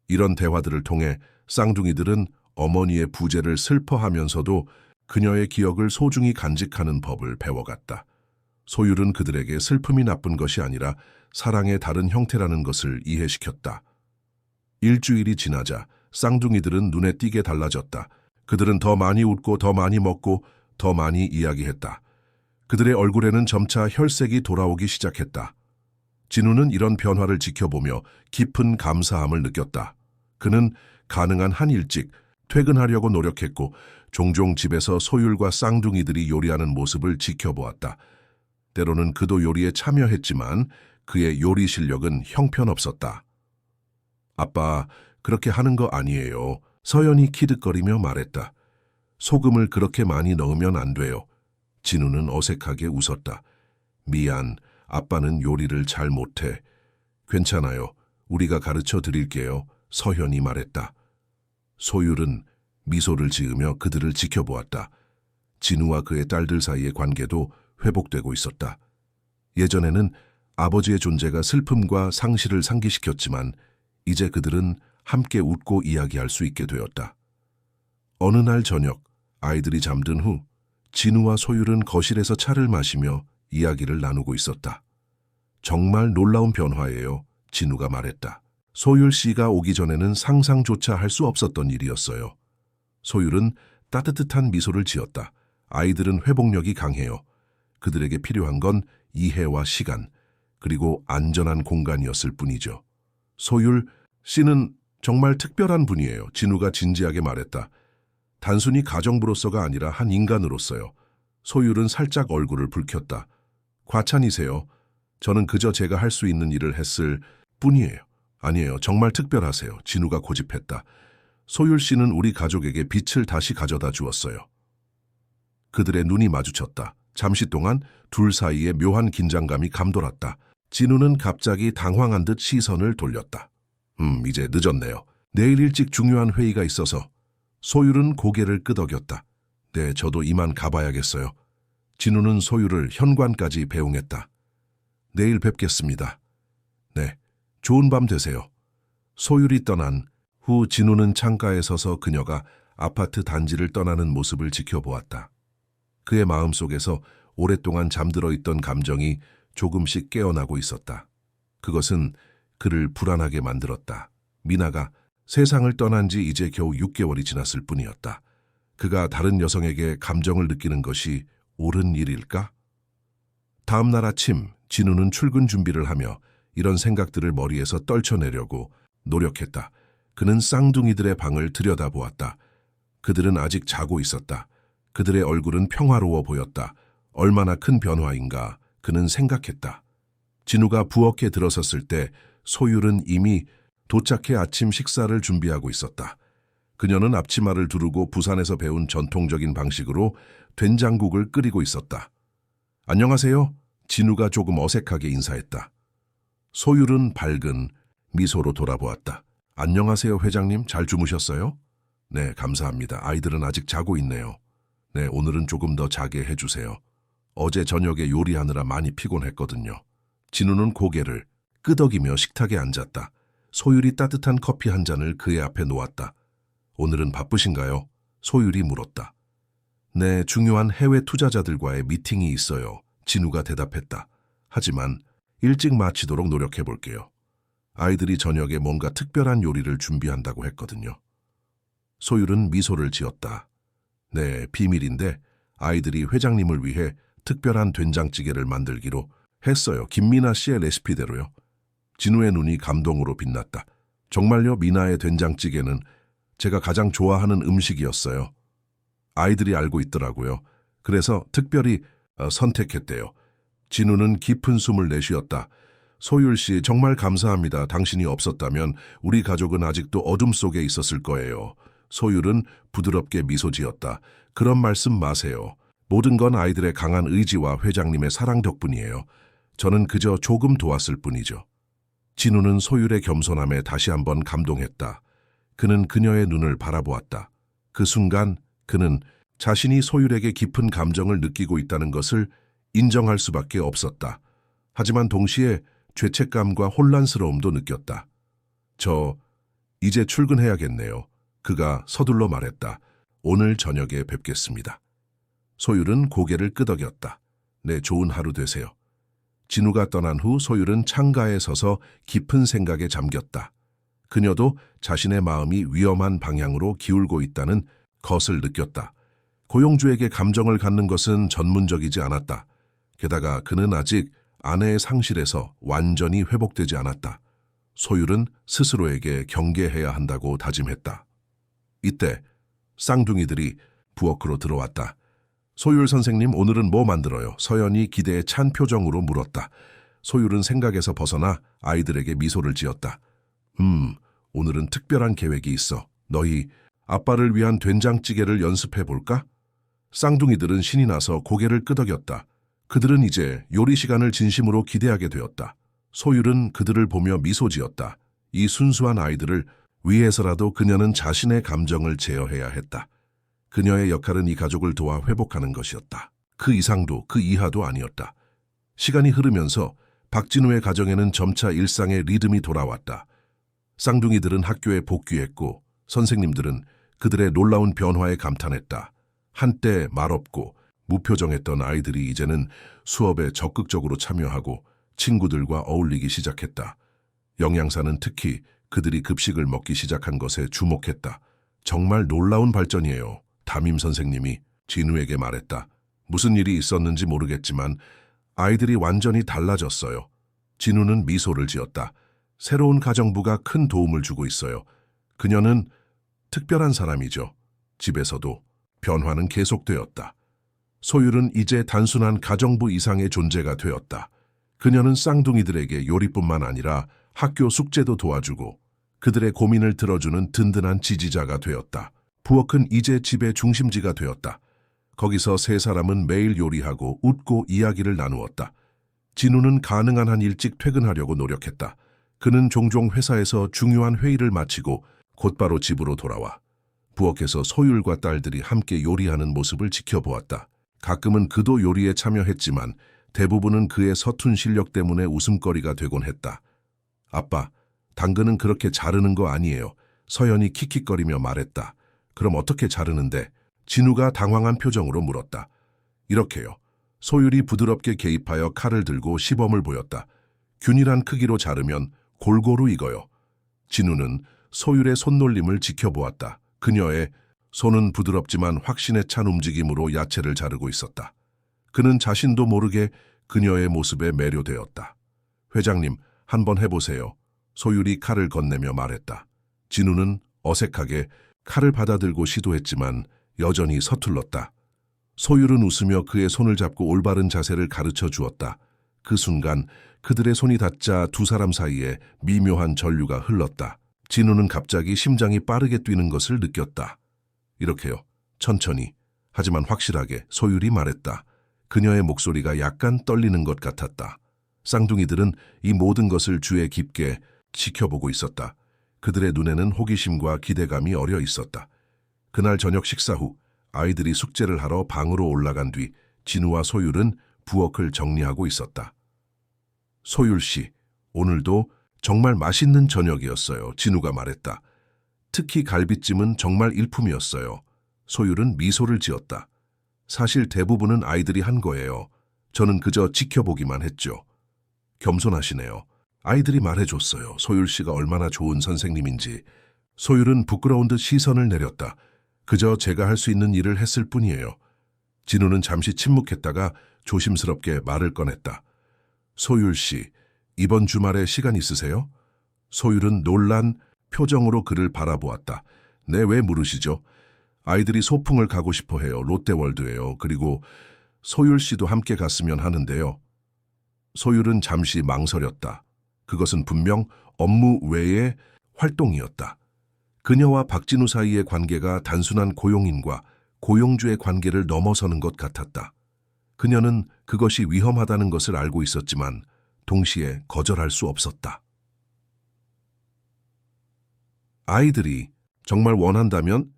이런 대화들을 통해 쌍둥이들은 어머니의 부재를 슬퍼하면서도 그녀의 기억을 소중히 간직하는 법을 배워갔다. 소율은 그들에게 슬픔이 나쁜 것이 아니라 사랑의 다른 형태라는 것을 이해시켰다. 일주일이 지나자 쌍둥이들은 눈에 띄게 달라졌다. 그들은 더 많이 웃고 더 많이 먹고 더 많이 이야기했다. 그들의 얼굴에는 점차 혈색이 돌아오기 시작했다. 진우는 이런 변화를 지켜보며 깊은 감사함을 느꼈다. 그는 가능한 한 일찍 퇴근하려고 노력했고 종종 집에서 소율과 쌍둥이들이 요리하는 모습을 지켜보았다. 때로는 그도 요리에 참여했지만 그의 요리 실력은 형편없었다. 아빠, 그렇게 하는 거 아니에요. 서연이 키득거리며 말했다. 소금을 그렇게 많이 넣으면 안 돼요. 진우는 어색하게 웃었다. 미안, 아빠는 요리를 잘 못해. 괜찮아요. 우리가 가르쳐 드릴게요. 서연이 말했다. 소율은 미소를 지으며 그들을 지켜보았다. 진우와 그의 딸들 사이의 관계도 회복되고 있었다. 예전에는 아버지의 존재가 슬픔과 상실을 상기시켰지만 이제 그들은 함께 웃고 이야기할 수 있게 되었다. 어느 날 저녁 아이들이 잠든 후 진우와 소율은 거실에서 차를 마시며 이야기를 나누고 있었다. 정말 놀라운 변화예요. 진우가 말했다. 소율 씨가 오기 전에는 상상조차 할 수 없었던 일이었어요. 소율은 따뜻한 미소를 지었다. 아이들은 회복력이 강해요. 그들에게 필요한 건 이해와 시간, 그리고 안전한 공간이었을 뿐이죠. 소율 씨는 정말 특별한 분이에요. 진우가 진지하게 말했다. 단순히 가정부로서가 아니라 한 인간으로서요. 소율은 살짝 얼굴을 붉혔다. 과찬이세요. 저는 그저 제가 할 수 있는 일을 했을 뿐이에요. 아니에요. 정말 특별하세요. 진우가 고집했다. 소율 씨는 우리 가족에게 빛을 다시 가져다 주었어요. 그들의 눈이 마주쳤다. 잠시 동안 둘 사이에 묘한 긴장감이 감돌았다. 진우는 갑자기 당황한 듯 시선을 돌렸다. 이제 늦었네요. 내일 일찍 중요한 회의가 있어서. 소율은 고개를 끄덕였다. 네, 저도 이만 가봐야겠어요. 진우는 소율을 현관까지 배웅했다. 내일 뵙겠습니다. 네, 좋은 밤 되세요. 소율이 떠난 후 진우는 창가에 서서 그녀가 아파트 단지를 떠나는 모습을 지켜보았다. 그의 마음속에서 오랫동안 잠들어 있던 감정이 조금씩 깨어나고 있었다. 그것은 그를 불안하게 만들었다. 미나가 세상을 떠난 지 이제 겨우 6개월이 지났을 뿐이었다. 그가 다른 여성에게 감정을 느끼는 것이 옳은 일일까? 다음 날 아침 진우는 출근 준비를 하며 이런 생각들을 머리에서 떨쳐내려고 노력했다. 그는 쌍둥이들의 방을 들여다보았다. 그들은 아직 자고 있었다. 그들의 얼굴은 평화로워 보였다. 얼마나 큰 변화인가 그는 생각했다. 진우가 부엌에 들어섰을 때 소율은 이미 도착해 아침 식사를 준비하고 있었다. 그녀는 앞치마를 두르고 부산에서 배운 전통적인 방식으로 된장국을 끓이고 있었다. 안녕하세요. 진우가 조금 어색하게 인사했다. 소율은 밝은 미소로 돌아보았다. 안녕하세요, 회장님. 잘 주무셨어요? 네, 감사합니다. 아이들은 아직 자고 있네요. 네, 오늘은 조금 더 자게 해주세요. 어제 저녁에 요리하느라 많이 피곤했거든요. 진우는 고개를 끄덕이며 식탁에 앉았다. 소율이 따뜻한 커피 한 잔을 그의 앞에 놓았다. 오늘은 바쁘신가요? 소율이 물었다. 네, 중요한 해외 투자자들과의 미팅이 있어요. 진우가 대답했다. 하지만 일찍 마치도록 노력해 볼게요. 아이들이 저녁에 뭔가 특별한 요리를 준비한다고 했거든요. 소율은 미소를 지었다. 네, 비밀인데 아이들이 회장님을 위해 특별한 된장찌개를 만들기로 했어요. 김미나 씨의 레시피대로요. 진우의 눈이 감동으로 빛났다. 정말요? 미나의 된장찌개는 제가 가장 좋아하는 음식이었어요. 아이들이 알고 있더라고요. 그래서 특별히 선택했대요. 진우는 깊은 숨을 내쉬었다. 소율 씨, 정말 감사합니다. 당신이 없었다면 우리 가족은 아직도 어둠 속에 있었을 거예요. 소율은 부드럽게 미소 지었다. 그런 말씀 마세요. 모든 건 아이들의 강한 의지와 회장님의 사랑 덕분이에요. 저는 그저 조금 도왔을 뿐이죠. 진우는 소율의 겸손함에 다시 한번 감동했다. 그는 그녀의 눈을 바라보았다. 그 순간 그는 자신이 소율에게 깊은 감정을 느끼고 있다는 것을 인정할 수밖에 없었다. 하지만 동시에 죄책감과 혼란스러움도 느꼈다. 이제 출근해야겠네요. 그가 서둘러 말했다. 오늘 저녁에 뵙겠습니다. 소율은 고개를 끄덕였다. 네, 좋은 하루 되세요. 진우가 떠난 후 소율은 창가에 서서 깊은 생각에 잠겼다. 그녀도 자신의 마음이 위험한 방향으로 기울고 있다는 것을 느꼈다. 고용주에게 감정을 갖는 것은 전문적이지 않았다. 게다가 그는 아직 아내의 상실에서 완전히 회복되지 않았다. 소율은 스스로에게 경계해야 한다고 다짐했다. 이때 쌍둥이들이 부엌으로 들어왔다. 소율 선생님, 오늘은 뭐 만들어요? 서연이 기대에 찬 표정으로 물었다. 소율은 생각에서 벗어나 아이들에게 미소를 지었다. 오늘은 특별한 계획이 있어. 너희 아빠를 위한 된장찌개를 연습해 볼까? 쌍둥이들은 신이 나서 고개를 끄덕였다. 그들은 이제 요리 시간을 진심으로 기대하게 되었다. 소율은 그들을 보며 미소 지었다. 이 순수한 아이들을 위해서라도 그녀는 자신의 감정을 제어해야 했다. 그녀의 역할은 이 가족을 도와 회복하는 것이었다. 그 이상도 그 이하도 아니었다. 시간이 흐르면서 박진우의 가정에는 점차 일상의 리듬이 돌아왔다. 쌍둥이들은 학교에 복귀했고 선생님들은 그들의 놀라운 변화에 감탄했다. 한때 말없고 무표정했던 아이들이 이제는 수업에 적극적으로 참여하고 친구들과 어울리기 시작했다. 영양사는 특히 그들이 급식을 먹기 시작한 것에 주목했다. 정말 놀라운 발전이에요. 담임 선생님이 진우에게 말했다. 무슨 일이 있었는지 모르겠지만 아이들이 완전히 달라졌어요. 진우는 미소를 지었다. 새로운 가정부가 큰 도움을 주고 있어요. 그녀는 특별한 사람이죠. 집에서도 변화는 계속되었다. 소율은 이제 단순한 가정부 이상의 존재가 되었다. 그녀는 쌍둥이들에게 요리뿐만 아니라 학교 숙제도 도와주고 그들의 고민을 들어주는 든든한 지지자가 되었다. 부엌은 이제 집의 중심지가 되었다. 거기서 세 사람은 매일 요리하고 웃고 이야기를 나누었다. 진우는 가능한 한 일찍 퇴근하려고 노력했다. 그는 종종 회사에서 중요한 회의를 마치고 곧바로 집으로 돌아와 부엌에서 소율과 딸들이 함께 요리하는 모습을 지켜보았다. 가끔은 그도 요리에 참여했지만 대부분은 그의 서툰 실력 때문에 웃음거리가 되곤 했다. 아빠, 당근은 그렇게 자르는 거 아니에요. 서연이 킥킥거리며 말했다. 그럼 어떻게 자르는데? 진우가 당황한 표정으로 물었다. 이렇게요. 소율이 부드럽게 개입하여 칼을 들고 시범을 보였다. 균일한 크기로 자르면 골고루 익어요. 진우는 소율의 손놀림을 지켜보았다. 그녀의 손은 부드럽지만 확신에 찬 움직임으로 야채를 자르고 있었다. 그는 자신도 모르게 그녀의 모습에 매료되었다. 회장님, 한번 해보세요. 소율이 칼을 건네며 말했다. 진우는 어색하게 칼을 받아들고 시도했지만 여전히 서툴렀다. 소율은 웃으며 그의 손을 잡고 올바른 자세를 가르쳐 주었다. 그 순간 그들의 손이 닿자 두 사람 사이에 미묘한 전류가 흘렀다. 진우는 갑자기 심장이 빠르게 뛰는 것을 느꼈다. 이렇게요. 천천히, 하지만 확실하게 소율이 말했다. 그녀의 목소리가 약간 떨리는 것 같았다. 쌍둥이들은 이 모든 것을 주의 깊게 지켜보고 있었다. 그들의 눈에는 호기심과 기대감이 어려 있었다. 그날 저녁 식사 후 아이들이 숙제를 하러 방으로 올라간 뒤 진우와 소율은 부엌을 정리하고 있었다. 소율 씨, 오늘도 정말 맛있는 저녁이었어요. 진우가 말했다. 특히 갈비찜은 정말 일품이었어요. 소율은 미소를 지었다. 사실 대부분은 아이들이 한 거예요. 저는 그저 지켜보기만 했죠. 겸손하시네요. 아이들이 말해줬어요. 소율 씨가 얼마나 좋은 선생님인지. 소율은 부끄러운 듯 시선을 내렸다. 그저 제가 할 수 있는 일을 했을 뿐이에요. 진우는 잠시 침묵했다가 조심스럽게 말을 꺼냈다. 소율 씨, 이번 주말에 시간 있으세요? 소율은 놀란 표정으로 그를 바라보았다. 네, 왜 물으시죠? 아이들이 소풍을 가고 싶어 해요. 롯데월드예요. 그리고 소율 씨도 함께 갔으면 하는데요. 소율은 잠시 망설였다. 그것은 분명 업무 외의 활동이었다. 그녀와 박진우 사이의 관계가 단순한 고용인과 고용주의 관계를 넘어서는 것 같았다. 그녀는 그것이 위험하다는 것을 알고 있었지만 동시에 거절할 수 없었다. 아이들이 정말 원한다면?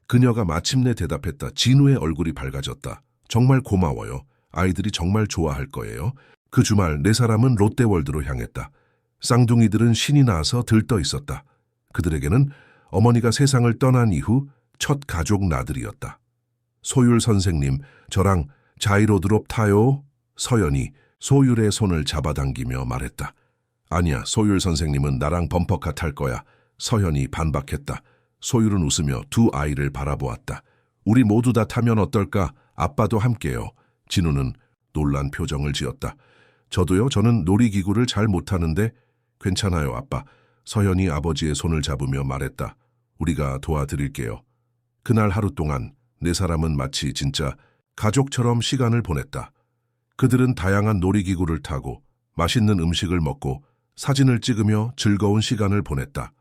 그녀가 마침내 대답했다. 진우의 얼굴이 밝아졌다. 정말 고마워요. 아이들이 정말 좋아할 거예요. 그 주말 네 사람은 롯데월드로 향했다. 쌍둥이들은 신이 나서 들떠 있었다. 그들에게는 어머니가 세상을 떠난 이후 첫 가족 나들이었다. 소율 선생님, 저랑 자이로드롭 타요? 서연이 소율의 손을 잡아당기며 말했다. 아니야, 소율 선생님은 나랑 범퍼카 탈 거야. 서연이 반박했다. 소율은 웃으며 두 아이를 바라보았다. 우리 모두 다 타면 어떨까? 아빠도 함께요. 진우는 놀란 표정을 지었다. 저도요, 저는 놀이기구를 잘 못하는데. 괜찮아요, 아빠. 서연이 아버지의 손을 잡으며 말했다. 우리가 도와드릴게요. 그날 하루 동안 네 사람은 마치 진짜 가족처럼 시간을 보냈다. 그들은 다양한 놀이기구를 타고 맛있는 음식을 먹고 사진을 찍으며 즐거운 시간을 보냈다.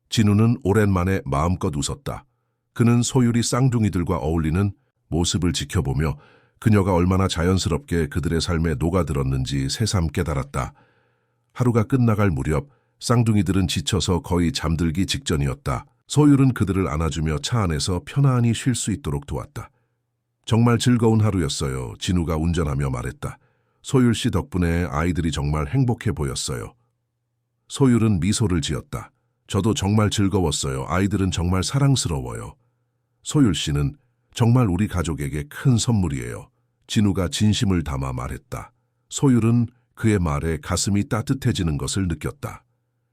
진우는 오랜만에 마음껏 웃었다. 그는 소율이 쌍둥이들과 어울리는 모습을 지켜보며 그녀가 얼마나 자연스럽게 그들의 삶에 녹아들었는지 새삼 깨달았다. 하루가 끝나갈 무렵 쌍둥이들은 지쳐서 거의 잠들기 직전이었다. 소율은 그들을 안아주며 차 안에서 편안히 쉴 수 있도록 도왔다. 정말 즐거운 하루였어요. 진우가 운전하며 말했다. 소율 씨 덕분에 아이들이 정말 행복해 보였어요. 소율은 미소를 지었다. 저도 정말 즐거웠어요. 아이들은 정말 사랑스러워요. 소율 씨는 정말 우리 가족에게 큰 선물이에요. 진우가 진심을 담아 말했다. 소율은 그의 말에 가슴이 따뜻해지는 것을 느꼈다.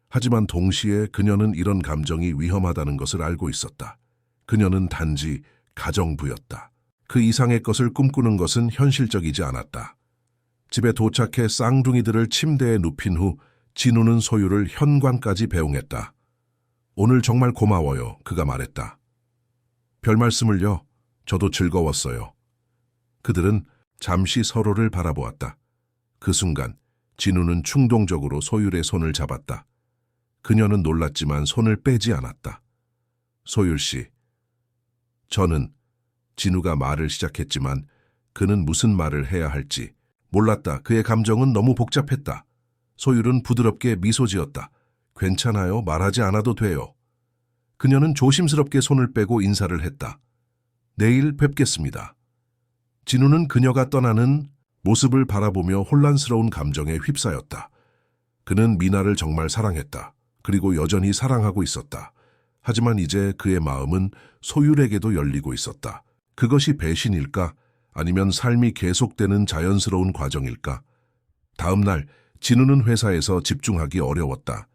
하지만 동시에 그녀는 이런 감정이 위험하다는 것을 알고 있었다. 그녀는 단지 가정부였다. 그 이상의 것을 꿈꾸는 것은 현실적이지 않았다. 집에 도착해 쌍둥이들을 침대에 눕힌 후 진우는 소율을 현관까지 배웅했다. 오늘 정말 고마워요. 그가 말했다. 별 말씀을요. 저도 즐거웠어요. 그들은 잠시 서로를 바라보았다. 그 순간 진우는 충동적으로 소율의 손을 잡았다. 그녀는 놀랐지만 손을 빼지 않았다. 소율 씨. 저는 진우가 말을 시작했지만 그는 무슨 말을 해야 할지 몰랐다. 그의 감정은 너무 복잡했다. 소율은 부드럽게 미소 지었다. 괜찮아요. 말하지 않아도 돼요. 그녀는 조심스럽게 손을 빼고 인사를 했다. 내일 뵙겠습니다. 진우는 그녀가 떠나는 모습을 바라보며 혼란스러운 감정에 휩싸였다. 그는 미나를 정말 사랑했다. 그리고 여전히 사랑하고 있었다. 하지만 이제 그의 마음은 소율에게도 열리고 있었다. 그것이 배신일까? 아니면 삶이 계속되는 자연스러운 과정일까? 다음 날 진우는 회사에서 집중하기 어려웠다.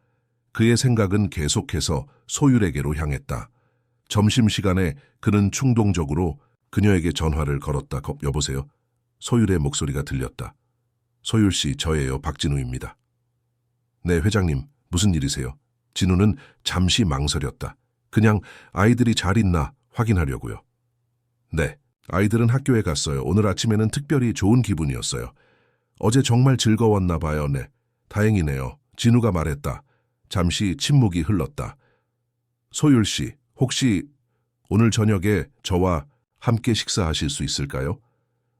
그의 생각은 계속해서 소율에게로 향했다. 점심시간에 그는 충동적으로 그녀에게 전화를 걸었다. 여보세요? 소율의 목소리가 들렸다. 소율 씨, 저예요. 박진우입니다. 네, 회장님. 무슨 일이세요? 진우는 잠시 망설였다. 그냥 아이들이 잘 있나 확인하려고요. 네, 아이들은 학교에 갔어요. 오늘 아침에는 특별히 좋은 기분이었어요. 어제 정말 즐거웠나 봐요. 네, 다행이네요. 진우가 말했다. 잠시 침묵이 흘렀다. 소율 씨, 혹시 오늘 저녁에 저와 함께 식사하실 수 있을까요?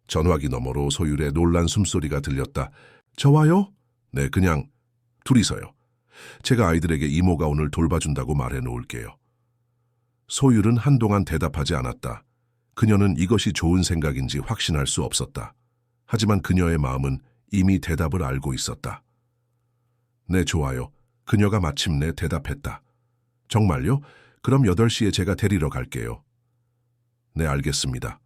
전화기 너머로 소율의 놀란 숨소리가 들렸다. 저와요? 네, 그냥 둘이서요. 제가 아이들에게 이모가 오늘 돌봐준다고 말해 놓을게요. 소율은 한동안 대답하지 않았다. 그녀는 이것이 좋은 생각인지 확신할 수 없었다. 하지만 그녀의 마음은 이미 대답을 알고 있었다. 네, 좋아요. 그녀가 마침내 대답했다. 정말요? 그럼 8시에 제가 데리러 갈게요. 네, 알겠습니다.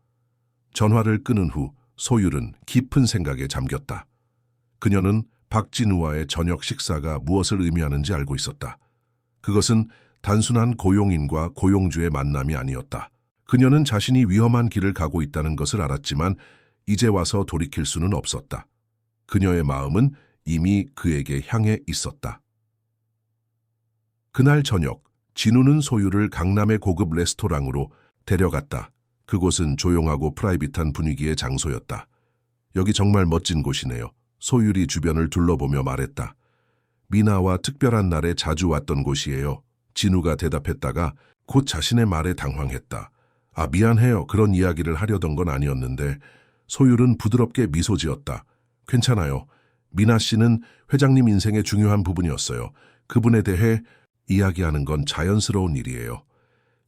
전화를 끊은 후 소율은 깊은 생각에 잠겼다. 그녀는 박진우와의 저녁 식사가 무엇을 의미하는지 알고 있었다. 그것은 단순한 고용인과 고용주의 만남이 아니었다. 그녀는 자신이 위험한 길을 가고 있다는 것을 알았지만 이제 와서 돌이킬 수는 없었다. 그녀의 마음은 이미 그에게 향해 있었다. 그날 저녁, 진우는 소율을 강남의 고급 레스토랑으로 데려갔다. 그곳은 조용하고 프라이빗한 분위기의 장소였다. 여기 정말 멋진 곳이네요. 소율이 주변을 둘러보며 말했다. 미나와 특별한 날에 자주 왔던 곳이에요. 진우가 대답했다가 곧 자신의 말에 당황했다. 아, 미안해요. 그런 이야기를 하려던 건 아니었는데. 소율은 부드럽게 미소 지었다. 괜찮아요. 미나 씨는 회장님 인생의 중요한 부분이었어요. 그분에 대해 이야기하는 건 자연스러운 일이에요.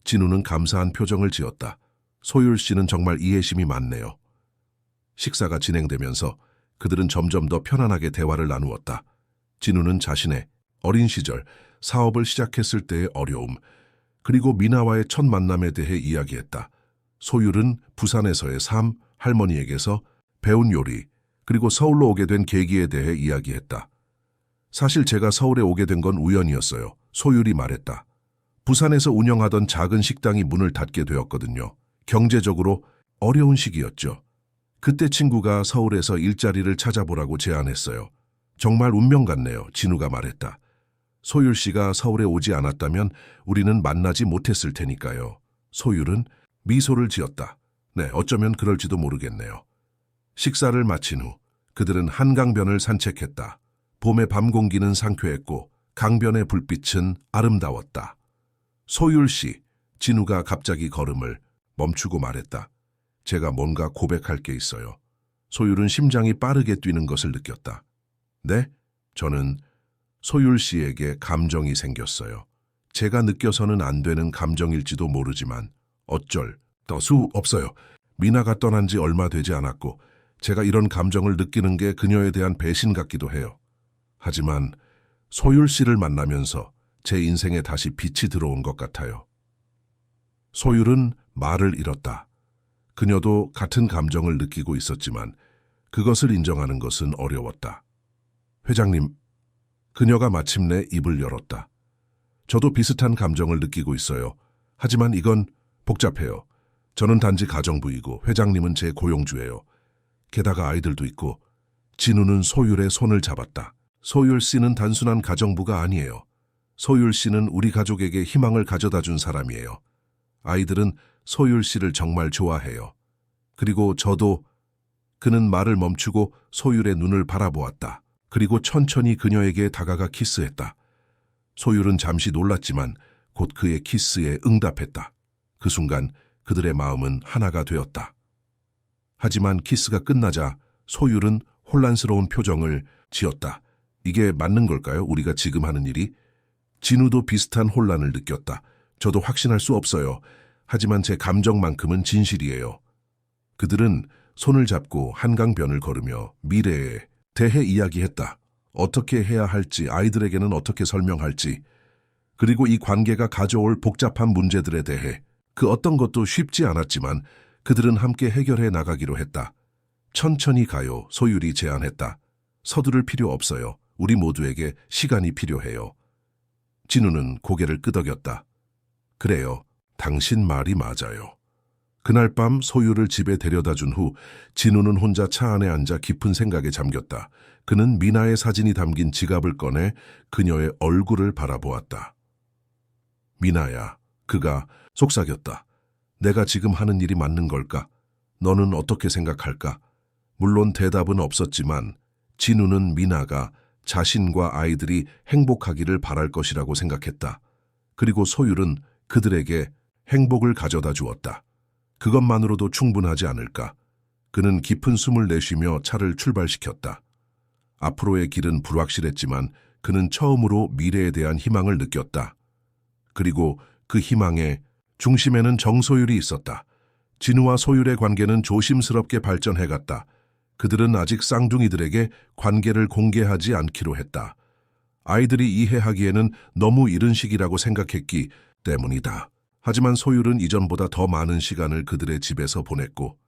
진우는 감사한 표정을 지었다. 소율 씨는 정말 이해심이 많네요. 식사가 진행되면서 그들은 점점 더 편안하게 대화를 나누었다. 진우는 자신의 어린 시절, 사업을 시작했을 때의 어려움, 그리고 미나와의 첫 만남에 대해 이야기했다. 소율은 부산에서의 삶, 할머니에게서 배운 요리, 그리고 서울로 오게 된 계기에 대해 이야기했다. 사실 제가 서울에 오게 된 건 우연이었어요. 소율이 말했다. 부산에서 운영하던 작은 식당이 문을 닫게 되었거든요. 경제적으로 어려운 시기였죠. 그때 친구가 서울에서 일자리를 찾아보라고 제안했어요. 정말 운명 같네요. 진우가 말했다. 소율 씨가 서울에 오지 않았다면 우리는 만나지 못했을 테니까요. 소율은 미소를 지었다. 네, 어쩌면 그럴지도 모르겠네요. 식사를 마친 후 그들은 한강변을 산책했다. 봄의 밤 공기는 상쾌했고 강변의 불빛은 아름다웠다. 소율 씨, 진우가 갑자기 걸음을 멈추고 말했다. 제가 뭔가 고백할 게 있어요. 소율은 심장이 빠르게 뛰는 것을 느꼈다. 네? 저는 소율 씨에게 감정이 생겼어요. 제가 느껴서는 안 되는 감정일지도 모르지만 어쩔 수 없어요. 미나가 떠난 지 얼마 되지 않았고 제가 이런 감정을 느끼는 게 그녀에 대한 배신 같기도 해요. 하지만 소율 씨를 만나면서 제 인생에 다시 빛이 들어온 것 같아요. 소율은 말을 잃었다. 그녀도 같은 감정을 느끼고 있었지만 그것을 인정하는 것은 어려웠다. 회장님, 그녀가 마침내 입을 열었다. 저도 비슷한 감정을 느끼고 있어요. 하지만 이건 복잡해요. 저는 단지 가정부이고 회장님은 제 고용주예요. 게다가 아이들도 있고. 진우는 소율의 손을 잡았다. 소율 씨는 단순한 가정부가 아니에요. 소율 씨는 우리 가족에게 희망을 가져다 준 사람이에요. 아이들은 소율 씨를 정말 좋아해요. 그리고 저도. 그는 말을 멈추고 소율의 눈을 바라보았다. 그리고 천천히 그녀에게 다가가 키스했다. 소율은 잠시 놀랐지만 곧 그의 키스에 응답했다. 그 순간 그들의 마음은 하나가 되었다. 하지만 키스가 끝나자 소율은 혼란스러운 표정을 지었다. 이게 맞는 걸까요? 우리가 지금 하는 일이? 진우도 비슷한 혼란을 느꼈다. 저도 확신할 수 없어요. 하지만 제 감정만큼은 진실이에요. 그들은 손을 잡고 한강변을 걸으며 미래에 대해 이야기했다. 어떻게 해야 할지, 아이들에게는 어떻게 설명할지, 그리고 이 관계가 가져올 복잡한 문제들에 대해 그 어떤 것도 쉽지 않았지만 그들은 함께 해결해 나가기로 했다. 천천히 가요, 소율이 제안했다. 서두를 필요 없어요. 우리 모두에게 시간이 필요해요. 진우는 고개를 끄덕였다. 그래요, 당신 말이 맞아요. 그날 밤 소율을 집에 데려다 준 후 진우는 혼자 차 안에 앉아 깊은 생각에 잠겼다. 그는 미나의 사진이 담긴 지갑을 꺼내 그녀의 얼굴을 바라보았다. 미나야, 그가 속삭였다. 내가 지금 하는 일이 맞는 걸까? 너는 어떻게 생각할까? 물론 대답은 없었지만 진우는 미나가 자신과 아이들이 행복하기를 바랄 것이라고 생각했다. 그리고 소율은 그들에게 행복을 가져다 주었다. 그것만으로도 충분하지 않을까? 그는 깊은 숨을 내쉬며 차를 출발시켰다. 앞으로의 길은 불확실했지만 그는 처음으로 미래에 대한 희망을 느꼈다. 그리고 그 희망의 중심에는 정소율이 있었다. 진우와 소율의 관계는 조심스럽게 발전해갔다. 그들은 아직 쌍둥이들에게 관계를 공개하지 않기로 했다. 아이들이 이해하기에는 너무 이른 시기라고 생각했기 때문이다. 하지만 소율은 이전보다 더 많은 시간을 그들의 집에서 보냈고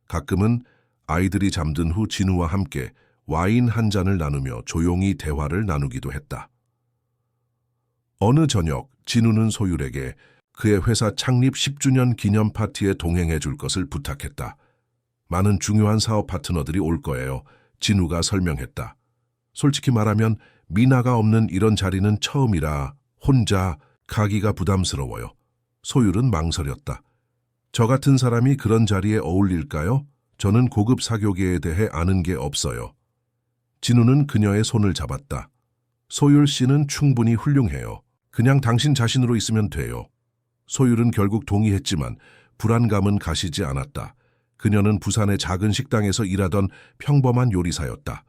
가끔은 아이들이 잠든 후 진우와 함께 와인 한 잔을 나누며 조용히 대화를 나누기도 했다. 어느 저녁 진우는 소율에게 그의 회사 창립 10주년 기념 파티에 동행해 줄 것을 부탁했다. 많은 중요한 사업 파트너들이 올 거예요. 진우가 설명했다. 솔직히 말하면 미나가 없는 이런 자리는 처음이라 혼자 가기가 부담스러워요. 소율은 망설였다. 저 같은 사람이 그런 자리에 어울릴까요? 저는 고급 사교계에 대해 아는 게 없어요. 진우는 그녀의 손을 잡았다. 소율 씨는 충분히 훌륭해요. 그냥 당신 자신으로 있으면 돼요. 소율은 결국 동의했지만 불안감은 가시지 않았다. 그녀는 부산의 작은 식당에서 일하던 평범한 요리사였다.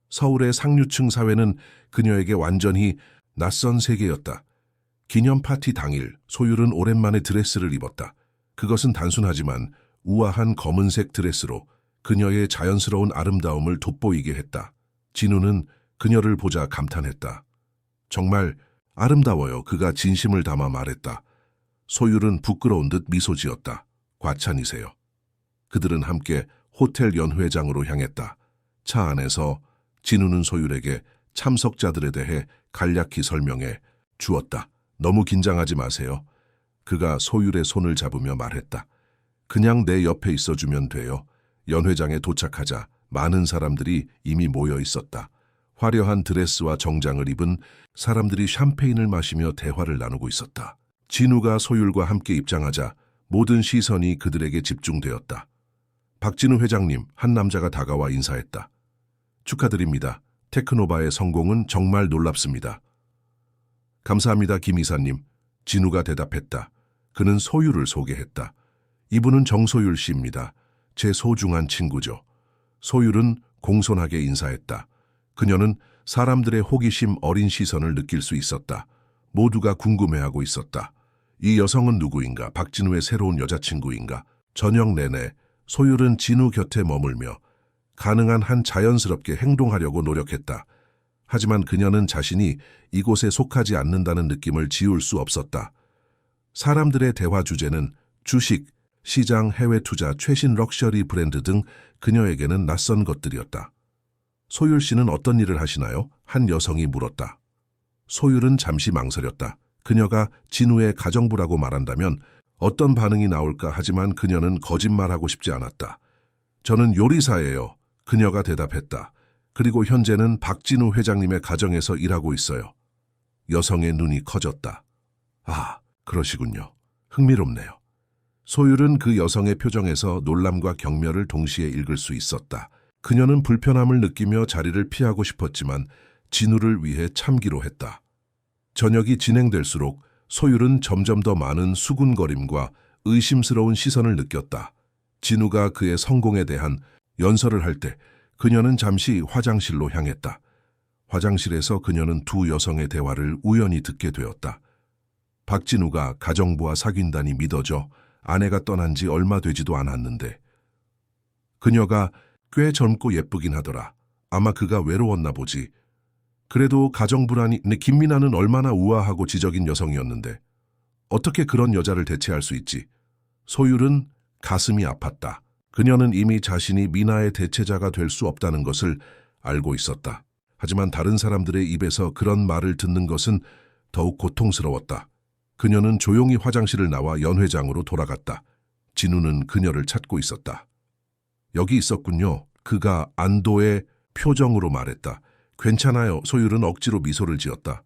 서울의 상류층 사회는 그녀에게 완전히 낯선 세계였다. 기념 파티 당일 소율은 오랜만에 드레스를 입었다. 그것은 단순하지만 우아한 검은색 드레스로 그녀의 자연스러운 아름다움을 돋보이게 했다. 진우는 그녀를 보자 감탄했다. 정말 아름다워요. 그가 진심을 담아 말했다. 소율은 부끄러운 듯 미소 지었다. 과찬이세요. 그들은 함께 호텔 연회장으로 향했다. 차 안에서 진우는 소율에게 참석자들에 대해 간략히 설명해 주었다. 너무 긴장하지 마세요. 그가 소율의 손을 잡으며 말했다. 그냥 내 옆에 있어주면 돼요. 연회장에 도착하자 많은 사람들이 이미 모여 있었다. 화려한 드레스와 정장을 입은 사람들이 샴페인을 마시며 대화를 나누고 있었다. 진우가 소율과 함께 입장하자 모든 시선이 그들에게 집중되었다. 박진우 회장님, 한 남자가 다가와 인사했다. 축하드립니다. 테크노바의 성공은 정말 놀랍습니다. 감사합니다, 김 이사님. 진우가 대답했다. 그는 소율을 소개했다. 이분은 정소율 씨입니다. 제 소중한 친구죠. 소율은 공손하게 인사했다. 그녀는 사람들의 호기심 어린 시선을 느낄 수 있었다. 모두가 궁금해하고 있었다. 이 여성은 누구인가? 박진우의 새로운 여자친구인가? 저녁 내내 소율은 진우 곁에 머물며 가능한 한 자연스럽게 행동하려고 노력했다. 하지만 그녀는 자신이 이곳에 속하지 않는다는 느낌을 지울 수 없었다. 사람들의 대화 주제는 주식, 시장, 해외 투자, 최신 럭셔리 브랜드 등 그녀에게는 낯선 것들이었다. 소율 씨는 어떤 일을 하시나요? 한 여성이 물었다. 소율은 잠시 망설였다. 그녀가 진우의 가정부라고 말한다면 어떤 반응이 나올까 하지만 그녀는 거짓말하고 싶지 않았다. 저는 요리사예요. 그녀가 대답했다. 그리고 현재는 박진우 회장님의 가정에서 일하고 있어요. 여성의 눈이 커졌다. 아, 그러시군요. 흥미롭네요. 소율은 그 여성의 표정에서 놀람과 경멸을 동시에 읽을 수 있었다. 그녀는 불편함을 느끼며 자리를 피하고 싶었지만 진우를 위해 참기로 했다. 저녁이 진행될수록 소율은 점점 더 많은 수군거림과 의심스러운 시선을 느꼈다. 진우가 그의 성공에 대한 연설을 할 때 그녀는 잠시 화장실로 향했다. 화장실에서 그녀는 두 여성의 대화를 우연히 듣게 되었다. 박진우가 가정부와 사귄다니 믿어져 아내가 떠난 지 얼마 되지도 않았는데 그녀가 꽤 젊고 예쁘긴 하더라. 아마 그가 외로웠나 보지. 그래도 가정부라니 김미나는 얼마나 우아하고 지적인 여성이었는데 어떻게 그런 여자를 대체할 수 있지? 소율은 가슴이 아팠다. 그녀는 이미 자신이 미나의 대체자가 될 수 없다는 것을 알고 있었다. 하지만 다른 사람들의 입에서 그런 말을 듣는 것은 더욱 고통스러웠다. 그녀는 조용히 화장실을 나와 연회장으로 돌아갔다. 진우는 그녀를 찾고 있었다. 여기 있었군요. 그가 안도의 표정으로 말했다. 괜찮아요. 소율은 억지로 미소를 지었다.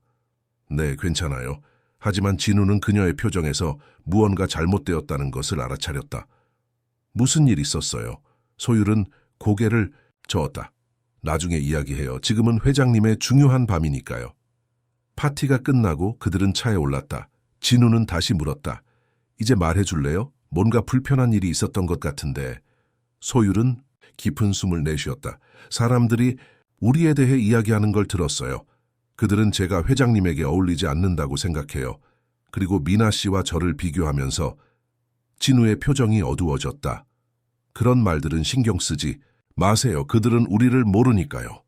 네, 괜찮아요. 하지만 진우는 그녀의 표정에서 무언가 잘못되었다는 것을 알아차렸다. 무슨 일 있었어요? 소율은 고개를 저었다. 나중에 이야기해요. 지금은 회장님의 중요한 밤이니까요. 파티가 끝나고 그들은 차에 올랐다. 진우는 다시 물었다. 이제 말해줄래요? 뭔가 불편한 일이 있었던 것 같은데. 소율은 깊은 숨을 내쉬었다. 사람들이 우리에 대해 이야기하는 걸 들었어요. 그들은 제가 회장님에게 어울리지 않는다고 생각해요. 그리고 미나 씨와 저를 비교하면서 진우의 표정이 어두워졌다. 그런 말들은 신경 쓰지 마세요. 그들은 우리를 모르니까요.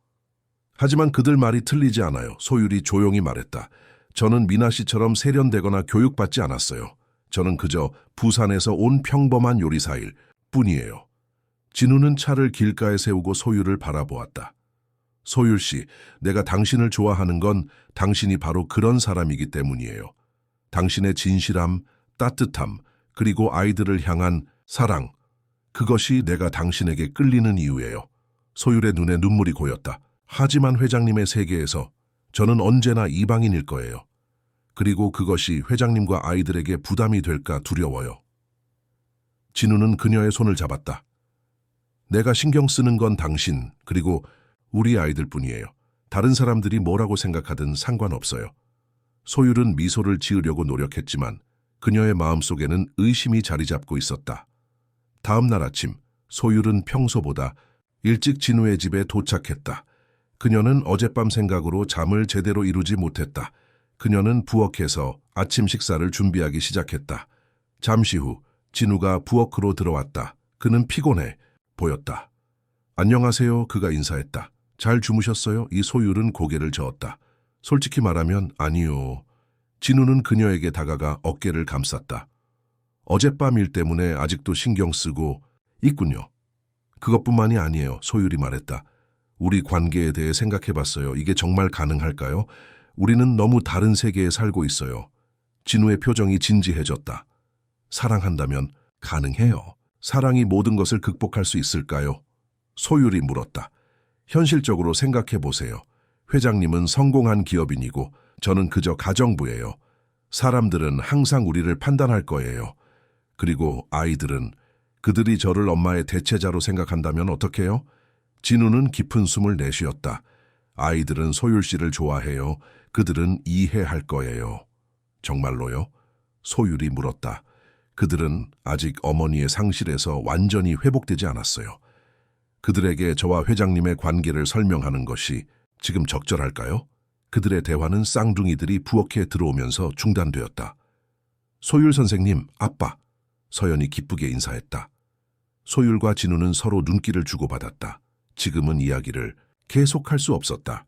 하지만 그들 말이 틀리지 않아요. 소율이 조용히 말했다. 저는 미나 씨처럼 세련되거나 교육받지 않았어요. 저는 그저 부산에서 온 평범한 요리사일 뿐이에요. 진우는 차를 길가에 세우고 소율을 바라보았다. 소율 씨, 내가 당신을 좋아하는 건 당신이 바로 그런 사람이기 때문이에요. 당신의 진실함, 따뜻함, 그리고 아이들을 향한 사랑, 그것이 내가 당신에게 끌리는 이유예요. 소율의 눈에 눈물이 고였다. 하지만 회장님의 세계에서 저는 언제나 이방인일 거예요. 그리고 그것이 회장님과 아이들에게 부담이 될까 두려워요. 진우는 그녀의 손을 잡았다. 내가 신경 쓰는 건 당신, 그리고 우리 아이들뿐이에요. 다른 사람들이 뭐라고 생각하든 상관없어요. 소율은 미소를 지으려고 노력했지만 그녀의 마음속에는 의심이 자리 잡고 있었다. 다음 날 아침, 소율은 평소보다 일찍 진우의 집에 도착했다. 그녀는 어젯밤 생각으로 잠을 제대로 이루지 못했다. 그녀는 부엌에서 아침 식사를 준비하기 시작했다. 잠시 후 진우가 부엌으로 들어왔다. 그는 피곤해 보였다. 안녕하세요. 그가 인사했다. 잘 주무셨어요? 이 소율은 고개를 저었다. 솔직히 말하면 아니요. 진우는 그녀에게 다가가 어깨를 감쌌다. 어젯밤 일 때문에 아직도 신경 쓰고 있군요. 그것뿐만이 아니에요. 소율이 말했다. 우리 관계에 대해 생각해봤어요. 이게 정말 가능할까요? 우리는 너무 다른 세계에 살고 있어요. 진우의 표정이 진지해졌다. 사랑한다면 가능해요. 사랑이 모든 것을 극복할 수 있을까요? 소율이 물었다. 현실적으로 생각해보세요. 회장님은 성공한 기업인이고 저는 그저 가정부예요. 사람들은 항상 우리를 판단할 거예요. 그리고 아이들은 그들이 저를 엄마의 대체자로 생각한다면 어떡해요? 진우는 깊은 숨을 내쉬었다. 아이들은 소율 씨를 좋아해요. 그들은 이해할 거예요. 정말로요? 소율이 물었다. 그들은 아직 어머니의 상실에서 완전히 회복되지 않았어요. 그들에게 저와 회장님의 관계를 설명하는 것이 지금 적절할까요? 그들의 대화는 쌍둥이들이 부엌에 들어오면서 중단되었다. 소율 선생님, 아빠. 서연이 기쁘게 인사했다. 소율과 진우는 서로 눈길을 주고받았다. 지금은 이야기를 계속할 수 없었다.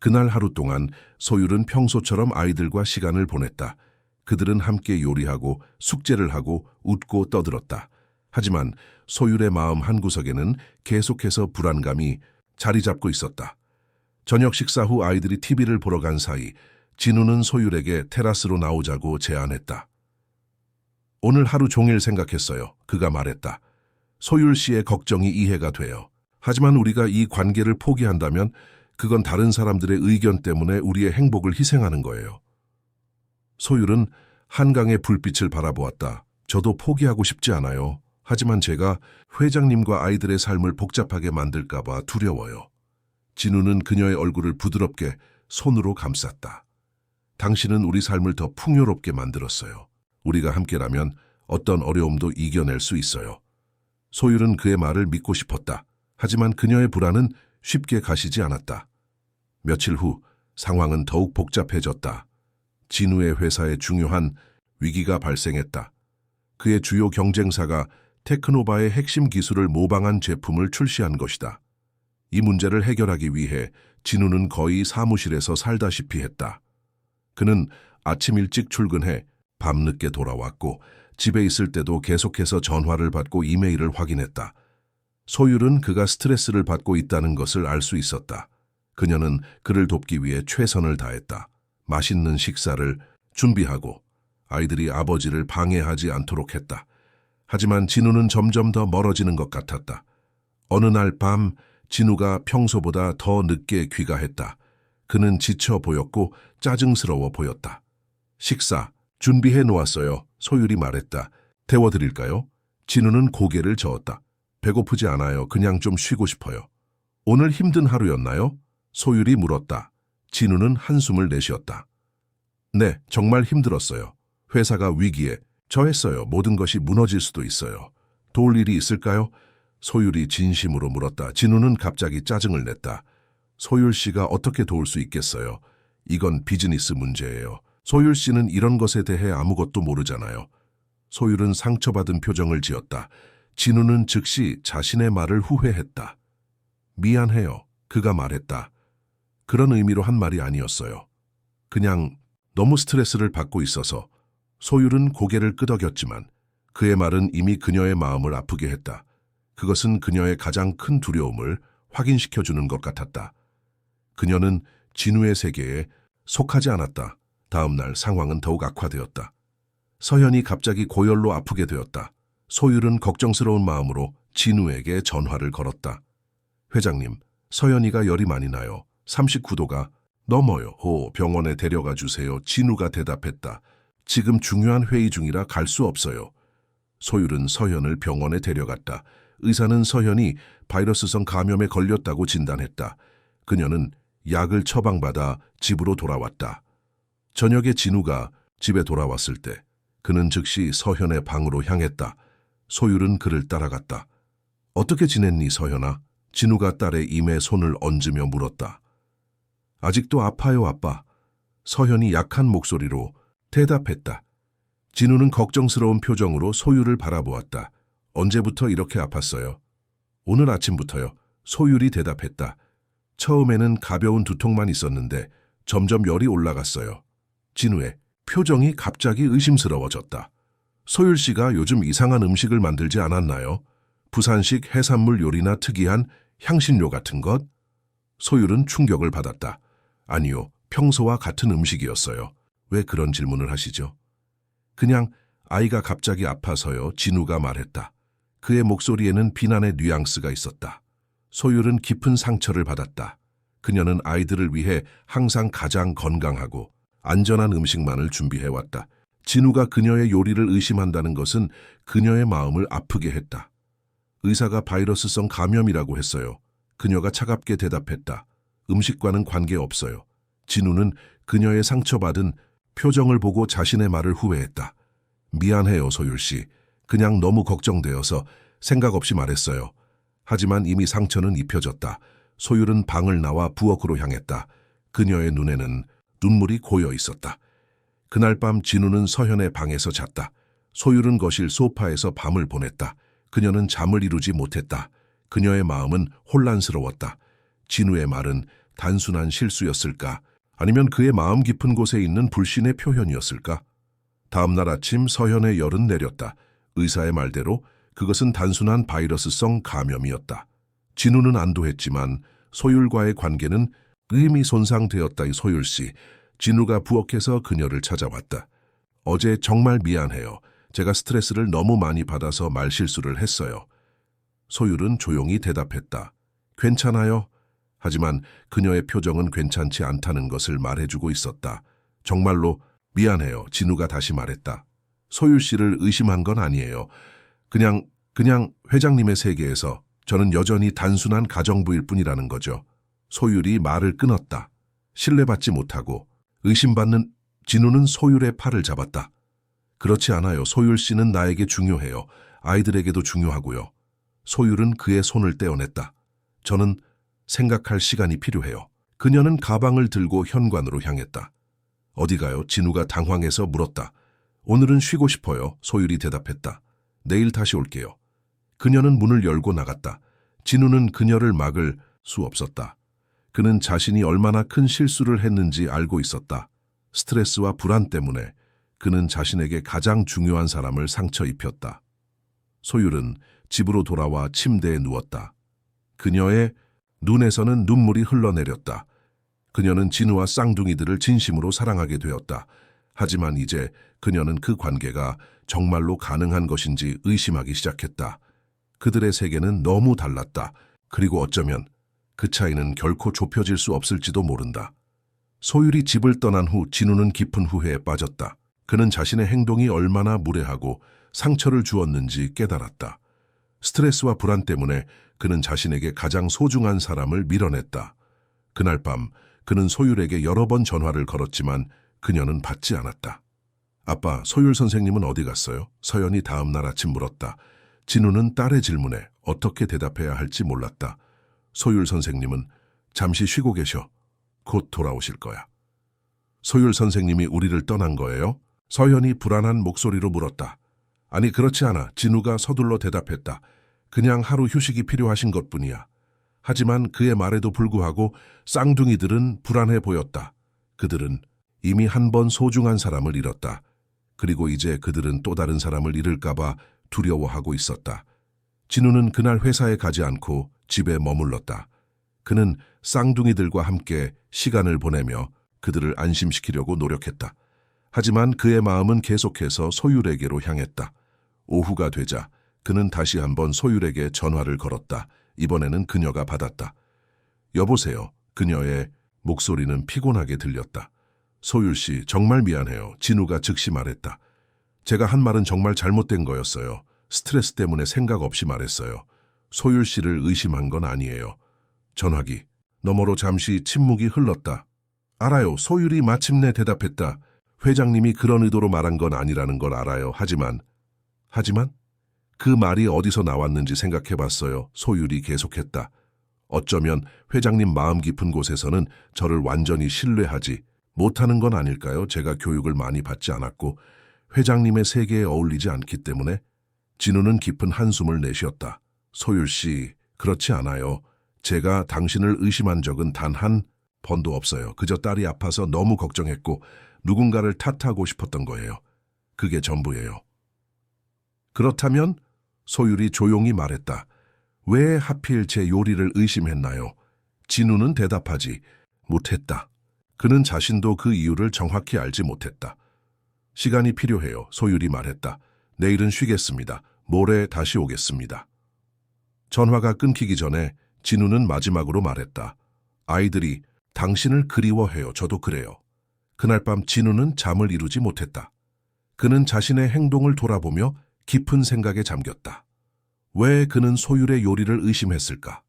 그날 하루 동안 소율은 평소처럼 아이들과 시간을 보냈다. 그들은 함께 요리하고 숙제를 하고 웃고 떠들었다. 하지만 소율의 마음 한구석에는 계속해서 불안감이 자리 잡고 있었다. 저녁 식사 후 아이들이 TV를 보러 간 사이 진우는 소율에게 테라스로 나오자고 제안했다. 오늘 하루 종일 생각했어요. 그가 말했다. 소율 씨의 걱정이 이해가 돼요. 하지만 우리가 이 관계를 포기한다면 그건 다른 사람들의 의견 때문에 우리의 행복을 희생하는 거예요. 소율은 한강의 불빛을 바라보았다. 저도 포기하고 싶지 않아요. 하지만 제가 회장님과 아이들의 삶을 복잡하게 만들까봐 두려워요. 진우는 그녀의 얼굴을 부드럽게 손으로 감쌌다. 당신은 우리 삶을 더 풍요롭게 만들었어요. 우리가 함께라면 어떤 어려움도 이겨낼 수 있어요. 소율은 그의 말을 믿고 싶었다. 하지만 그녀의 불안은 쉽게 가시지 않았다. 며칠 후 상황은 더욱 복잡해졌다. 진우의 회사에 중요한 위기가 발생했다. 그의 주요 경쟁사가 테크노바의 핵심 기술을 모방한 제품을 출시한 것이다. 이 문제를 해결하기 위해 진우는 거의 사무실에서 살다시피 했다. 그는 아침 일찍 출근해 밤늦게 돌아왔고 집에 있을 때도 계속해서 전화를 받고 이메일을 확인했다. 소율은 그가 스트레스를 받고 있다는 것을 알 수 있었다. 그녀는 그를 돕기 위해 최선을 다했다. 맛있는 식사를 준비하고 아이들이 아버지를 방해하지 않도록 했다. 하지만 진우는 점점 더 멀어지는 것 같았다. 어느 날 밤 진우가 평소보다 더 늦게 귀가했다. 그는 지쳐 보였고 짜증스러워 보였다. 식사 준비해 놓았어요. 소율이 말했다. 데워드릴까요? 진우는 고개를 저었다. 배고프지 않아요. 그냥 좀 쉬고 싶어요. 오늘 힘든 하루였나요? 소율이 물었다. 진우는 한숨을 내쉬었다. 네, 정말 힘들었어요. 회사가 위기에 처했어요. 모든 것이 무너질 수도 있어요. 도울 일이 있을까요? 소율이 진심으로 물었다. 진우는 갑자기 짜증을 냈다. 소율 씨가 어떻게 도울 수 있겠어요? 이건 비즈니스 문제예요. 소율 씨는 이런 것에 대해 아무것도 모르잖아요. 소율은 상처받은 표정을 지었다. 진우는 즉시 자신의 말을 후회했다. 미안해요. 그가 말했다. 그런 의미로 한 말이 아니었어요. 그냥 너무 스트레스를 받고 있어서. 소율은 고개를 끄덕였지만 그의 말은 이미 그녀의 마음을 아프게 했다. 그것은 그녀의 가장 큰 두려움을 확인시켜주는 것 같았다. 그녀는 진우의 세계에 속하지 않았다. 다음 날 상황은 더욱 악화되었다. 서현이 갑자기 고열로 아프게 되었다. 소율은 걱정스러운 마음으로 진우에게 전화를 걸었다. 회장님, 서현이가 열이 많이 나요. 39도가 넘어요. 병원에 데려가 주세요. 진우가 대답했다. 지금 중요한 회의 중이라 갈 수 없어요. 소율은 서현을 병원에 데려갔다. 의사는 서현이 바이러스성 감염에 걸렸다고 진단했다. 그녀는 약을 처방받아 집으로 돌아왔다. 저녁에 진우가 집에 돌아왔을 때 그는 즉시 서현의 방으로 향했다. 소율은 그를 따라갔다. 어떻게 지냈니, 서현아? 진우가 딸의 임에 손을 얹으며 물었다. 아직도 아파요, 아빠. 서현이 약한 목소리로 대답했다. 진우는 걱정스러운 표정으로 소율을 바라보았다. 언제부터 이렇게 아팠어요? 오늘 아침부터요. 소율이 대답했다. 처음에는 가벼운 두통만 있었는데 점점 열이 올라갔어요. 진우의 표정이 갑자기 의심스러워졌다. 소율 씨가 요즘 이상한 음식을 만들지 않았나요? 부산식 해산물 요리나 특이한 향신료 같은 것? 소율은 충격을 받았다. 아니요, 평소와 같은 음식이었어요. 왜 그런 질문을 하시죠? 그냥 아이가 갑자기 아파서요. 진우가 말했다. 그의 목소리에는 비난의 뉘앙스가 있었다. 소율은 깊은 상처를 받았다. 그녀는 아이들을 위해 항상 가장 건강하고 안전한 음식만을 준비해왔다. 진우가 그녀의 요리를 의심한다는 것은 그녀의 마음을 아프게 했다. 의사가 바이러스성 감염이라고 했어요. 그녀가 차갑게 대답했다. 음식과는 관계없어요. 진우는 그녀의 상처받은 표정을 보고 자신의 말을 후회했다. 미안해요, 소율 씨. 그냥 너무 걱정되어서 생각 없이 말했어요. 하지만 이미 상처는 입혀졌다. 소율은 방을 나와 부엌으로 향했다. 그녀의 눈에는 눈물이 고여 있었다. 그날 밤 진우는 서현의 방에서 잤다. 소율은 거실 소파에서 밤을 보냈다. 그녀는 잠을 이루지 못했다. 그녀의 마음은 혼란스러웠다. 진우의 말은 단순한 실수였을까? 아니면 그의 마음 깊은 곳에 있는 불신의 표현이었을까? 다음 날 아침 서현의 열은 내렸다. 의사의 말대로 그것은 단순한 바이러스성 감염이었다. 진우는 안도했지만 소율과의 관계는 이미 손상되었다. 소율 씨, 진우가 부엌에서 그녀를 찾아왔다. 어제 정말 미안해요. 제가 스트레스를 너무 많이 받아서 말실수를 했어요. 소율은 조용히 대답했다. 괜찮아요. 하지만 그녀의 표정은 괜찮지 않다는 것을 말해주고 있었다. 정말로 미안해요. 진우가 다시 말했다. 소율 씨를 의심한 건 아니에요. 그냥 그냥 회장님의 세계에서 저는 여전히 단순한 가정부일 뿐이라는 거죠. 소율이 말을 끊었다. 신뢰받지 못하고 의심받는 진우는 소율의 팔을 잡았다. 그렇지 않아요. 소율 씨는 나에게 중요해요. 아이들에게도 중요하고요. 소율은 그의 손을 떼어냈다. 저는 생각할 시간이 필요해요. 그녀는 가방을 들고 현관으로 향했다. 어디 가요? 진우가 당황해서 물었다. 오늘은 쉬고 싶어요. 소율이 대답했다. 내일 다시 올게요. 그녀는 문을 열고 나갔다. 진우는 그녀를 막을 수 없었다. 그는 자신이 얼마나 큰 실수를 했는지 알고 있었다. 스트레스와 불안 때문에 그는 자신에게 가장 중요한 사람을 상처 입혔다. 소율은 집으로 돌아와 침대에 누웠다. 그녀의 눈에서는 눈물이 흘러내렸다. 그녀는 진우와 쌍둥이들을 진심으로 사랑하게 되었다. 하지만 이제 그녀는 그 관계가 정말로 가능한 것인지 의심하기 시작했다. 그들의 세계는 너무 달랐다. 그리고 어쩌면 그 차이는 결코 좁혀질 수 없을지도 모른다. 소율이 집을 떠난 후 진우는 깊은 후회에 빠졌다. 그는 자신의 행동이 얼마나 무례하고 상처를 주었는지 깨달았다. 스트레스와 불안 때문에 그는 자신에게 가장 소중한 사람을 밀어냈다. 그날 밤 그는 소율에게 여러 번 전화를 걸었지만 그녀는 받지 않았다. 아빠, 소율 선생님은 어디 갔어요? 서연이 다음 날 아침 물었다. 진우는 딸의 질문에 어떻게 대답해야 할지 몰랐다. 소율 선생님은 잠시 쉬고 계셔. 곧 돌아오실 거야. 소율 선생님이 우리를 떠난 거예요? 서연이 불안한 목소리로 물었다. 아니, 그렇지 않아. 진우가 서둘러 대답했다. 그냥 하루 휴식이 필요하신 것뿐이야. 하지만 그의 말에도 불구하고 쌍둥이들은 불안해 보였다. 그들은 이미 한 번 소중한 사람을 잃었다. 그리고 이제 그들은 또 다른 사람을 잃을까봐 두려워하고 있었다. 진우는 그날 회사에 가지 않고 집에 머물렀다. 그는 쌍둥이들과 함께 시간을 보내며 그들을 안심시키려고 노력했다. 하지만 그의 마음은 계속해서 소율에게로 향했다. 오후가 되자 그는 다시 한번 소율에게 전화를 걸었다. 이번에는 그녀가 받았다. 여보세요. 그녀의 목소리는 피곤하게 들렸다. 소율 씨, 정말 미안해요. 진우가 즉시 말했다. 제가 한 말은 정말 잘못된 거였어요. 스트레스 때문에 생각 없이 말했어요. 소율 씨를 의심한 건 아니에요. 전화기 너머로 잠시 침묵이 흘렀다. 알아요. 소율이 마침내 대답했다. 회장님이 그런 의도로 말한 건 아니라는 걸 알아요. 하지만 그 말이 어디서 나왔는지 생각해봤어요. 소율이 계속했다. 어쩌면 회장님 마음 깊은 곳에서는 저를 완전히 신뢰하지 못하는 건 아닐까요? 제가 교육을 많이 받지 않았고 회장님의 세계에 어울리지 않기 때문에. 진우는 깊은 한숨을 내쉬었다. 소율 씨, 그렇지 않아요. 제가 당신을 의심한 적은 단 한 번도 없어요. 그저 딸이 아파서 너무 걱정했고 누군가를 탓하고 싶었던 거예요. 그게 전부예요. 그렇다면? 소율이 조용히 말했다. 왜 하필 제 요리를 의심했나요? 진우는 대답하지 못했다. 그는 자신도 그 이유를 정확히 알지 못했다. 시간이 필요해요. 소율이 말했다. 내일은 쉬겠습니다. 모레 다시 오겠습니다. 전화가 끊기기 전에 진우는 마지막으로 말했다. 아이들이 당신을 그리워해요. 저도 그래요. 그날 밤 진우는 잠을 이루지 못했다. 그는 자신의 행동을 돌아보며 깊은 생각에 잠겼다. 왜 그는 소율의 요리를 의심했을까?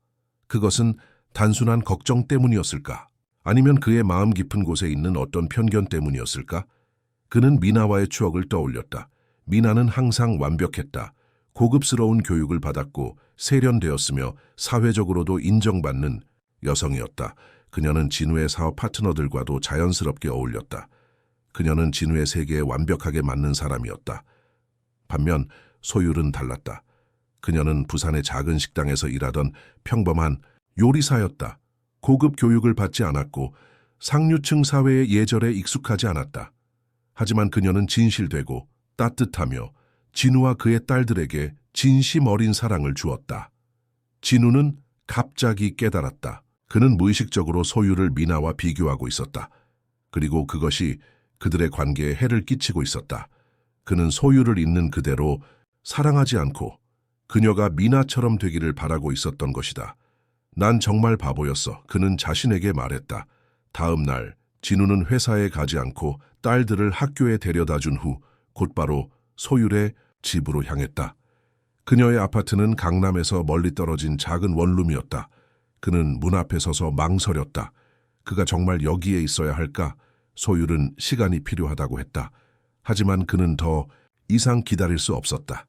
그것은 단순한 걱정 때문이었을까? 아니면 그의 마음 깊은 곳에 있는 어떤 편견 때문이었을까? 그는 미나와의 추억을 떠올렸다. 미나는 항상 완벽했다. 고급스러운 교육을 받았고 세련되었으며 사회적으로도 인정받는 여성이었다. 그녀는 진우의 사업 파트너들과도 자연스럽게 어울렸다. 그녀는 진우의 세계에 완벽하게 맞는 사람이었다. 반면 소율은 달랐다. 그녀는 부산의 작은 식당에서 일하던 평범한 요리사였다. 고급 교육을 받지 않았고 상류층 사회의 예절에 익숙하지 않았다. 하지만 그녀는 진실되고 따뜻하며 진우와 그의 딸들에게 진심 어린 사랑을 주었다. 진우는 갑자기 깨달았다. 그는 무의식적으로 소율을 미나와 비교하고 있었다. 그리고 그것이 그들의 관계에 해를 끼치고 있었다. 그는 소율을 있는 그대로 사랑하지 않고 그녀가 미나처럼 되기를 바라고 있었던 것이다. 난 정말 바보였어. 그는 자신에게 말했다. 다음 날 진우는 회사에 가지 않고 딸들을 학교에 데려다 준 후 곧바로 소율의 집으로 향했다. 그녀의 아파트는 강남에서 멀리 떨어진 작은 원룸이었다. 그는 문 앞에 서서 망설였다. 그가 정말 여기에 있어야 할까? 소율은 시간이 필요하다고 했다. 하지만 그는 더 이상 기다릴 수 없었다.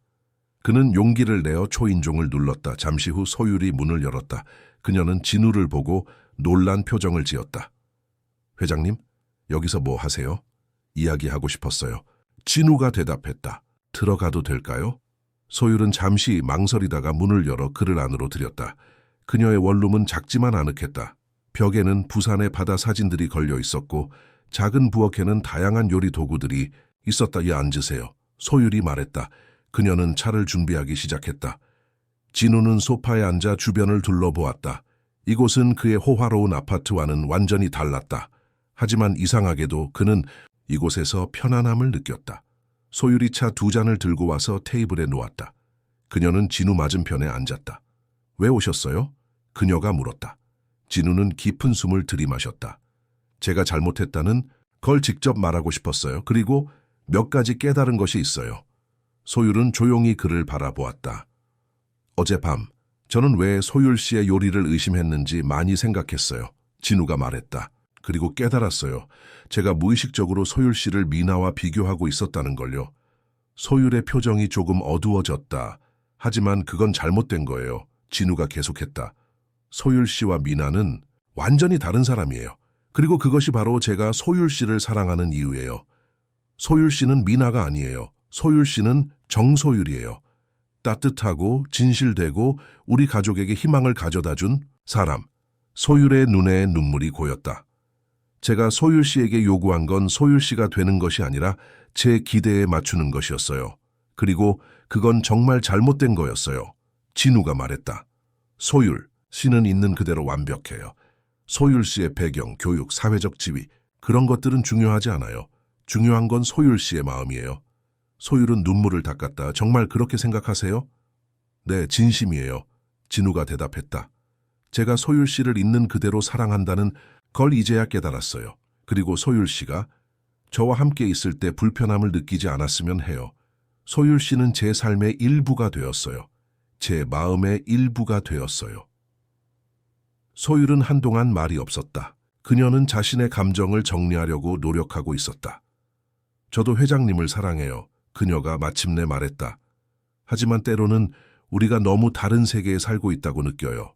그는 용기를 내어 초인종을 눌렀다. 잠시 후 소율이 문을 열었다. 그녀는 진우를 보고 놀란 표정을 지었다. 회장님, 여기서 뭐 하세요? 이야기하고 싶었어요. 진우가 대답했다. 들어가도 될까요? 소율은 잠시 망설이다가 문을 열어 그를 안으로 들였다. 그녀의 원룸은 작지만 아늑했다. 벽에는 부산의 바다 사진들이 걸려 있었고 작은 부엌에는 다양한 요리 도구들이 있었다. 예, 앉으세요. 소율이 말했다. 그녀는 차를 준비하기 시작했다. 진우는 소파에 앉아 주변을 둘러보았다. 이곳은 그의 호화로운 아파트와는 완전히 달랐다. 하지만 이상하게도 그는 이곳에서 편안함을 느꼈다. 소율이 차 2잔을 들고 와서 테이블에 놓았다. 그녀는 진우 맞은편에 앉았다. 왜 오셨어요? 그녀가 물었다. 진우는 깊은 숨을 들이마셨다. 제가 잘못했다는 걸 직접 말하고 싶었어요. 그리고 몇 가지 깨달은 것이 있어요. 소율은 조용히 그를 바라보았다. 어젯밤 저는 왜 소율 씨의 요리를 의심했는지 많이 생각했어요. 진우가 말했다. 그리고 깨달았어요. 제가 무의식적으로 소율 씨를 미나와 비교하고 있었다는 걸요. 소율의 표정이 조금 어두워졌다. 하지만 그건 잘못된 거예요. 진우가 계속했다. 소율 씨와 미나는 완전히 다른 사람이에요. 그리고 그것이 바로 제가 소율 씨를 사랑하는 이유예요. 소율 씨는 미나가 아니에요. 소율 씨는 정소율이에요. 따뜻하고 진실되고 우리 가족에게 희망을 가져다준 사람. 소율의 눈에 눈물이 고였다. 제가 소율 씨에게 요구한 건 소율 씨가 되는 것이 아니라 제 기대에 맞추는 것이었어요. 그리고 그건 정말 잘못된 거였어요. 진우가 말했다. 소율 씨는 있는 그대로 완벽해요. 소율 씨의 배경, 교육, 사회적 지위, 그런 것들은 중요하지 않아요. 중요한 건 소율 씨의 마음이에요. 소율은 눈물을 닦았다. 정말 그렇게 생각하세요? 네, 진심이에요. 진우가 대답했다. 제가 소율 씨를 있는 그대로 사랑한다는 걸 이제야 깨달았어요. 그리고 소율 씨가 저와 함께 있을 때 불편함을 느끼지 않았으면 해요. 소율 씨는 제 삶의 일부가 되었어요. 제 마음의 일부가 되었어요. 소율은 한동안 말이 없었다. 그녀는 자신의 감정을 정리하려고 노력하고 있었다. 저도 회장님을 사랑해요. 그녀가 마침내 말했다. 하지만 때로는 우리가 너무 다른 세계에 살고 있다고 느껴요.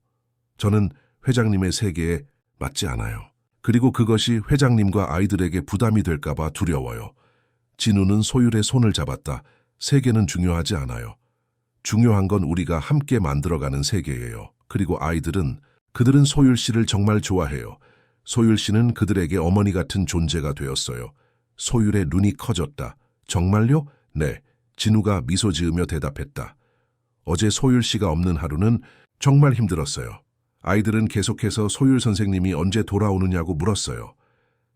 저는 회장님의 세계에 맞지 않아요. 그리고 그것이 회장님과 아이들에게 부담이 될까봐 두려워요. 진우는 소율의 손을 잡았다. 세계는 중요하지 않아요. 중요한 건 우리가 함께 만들어가는 세계예요. 그리고 그들은 소율 씨를 정말 좋아해요. 소율 씨는 그들에게 어머니 같은 존재가 되었어요. 소율의 눈이 커졌다. 정말요? 네. 진우가 미소 지으며 대답했다. 어제 소율 씨가 없는 하루는 정말 힘들었어요. 아이들은 계속해서 소율 선생님이 언제 돌아오느냐고 물었어요.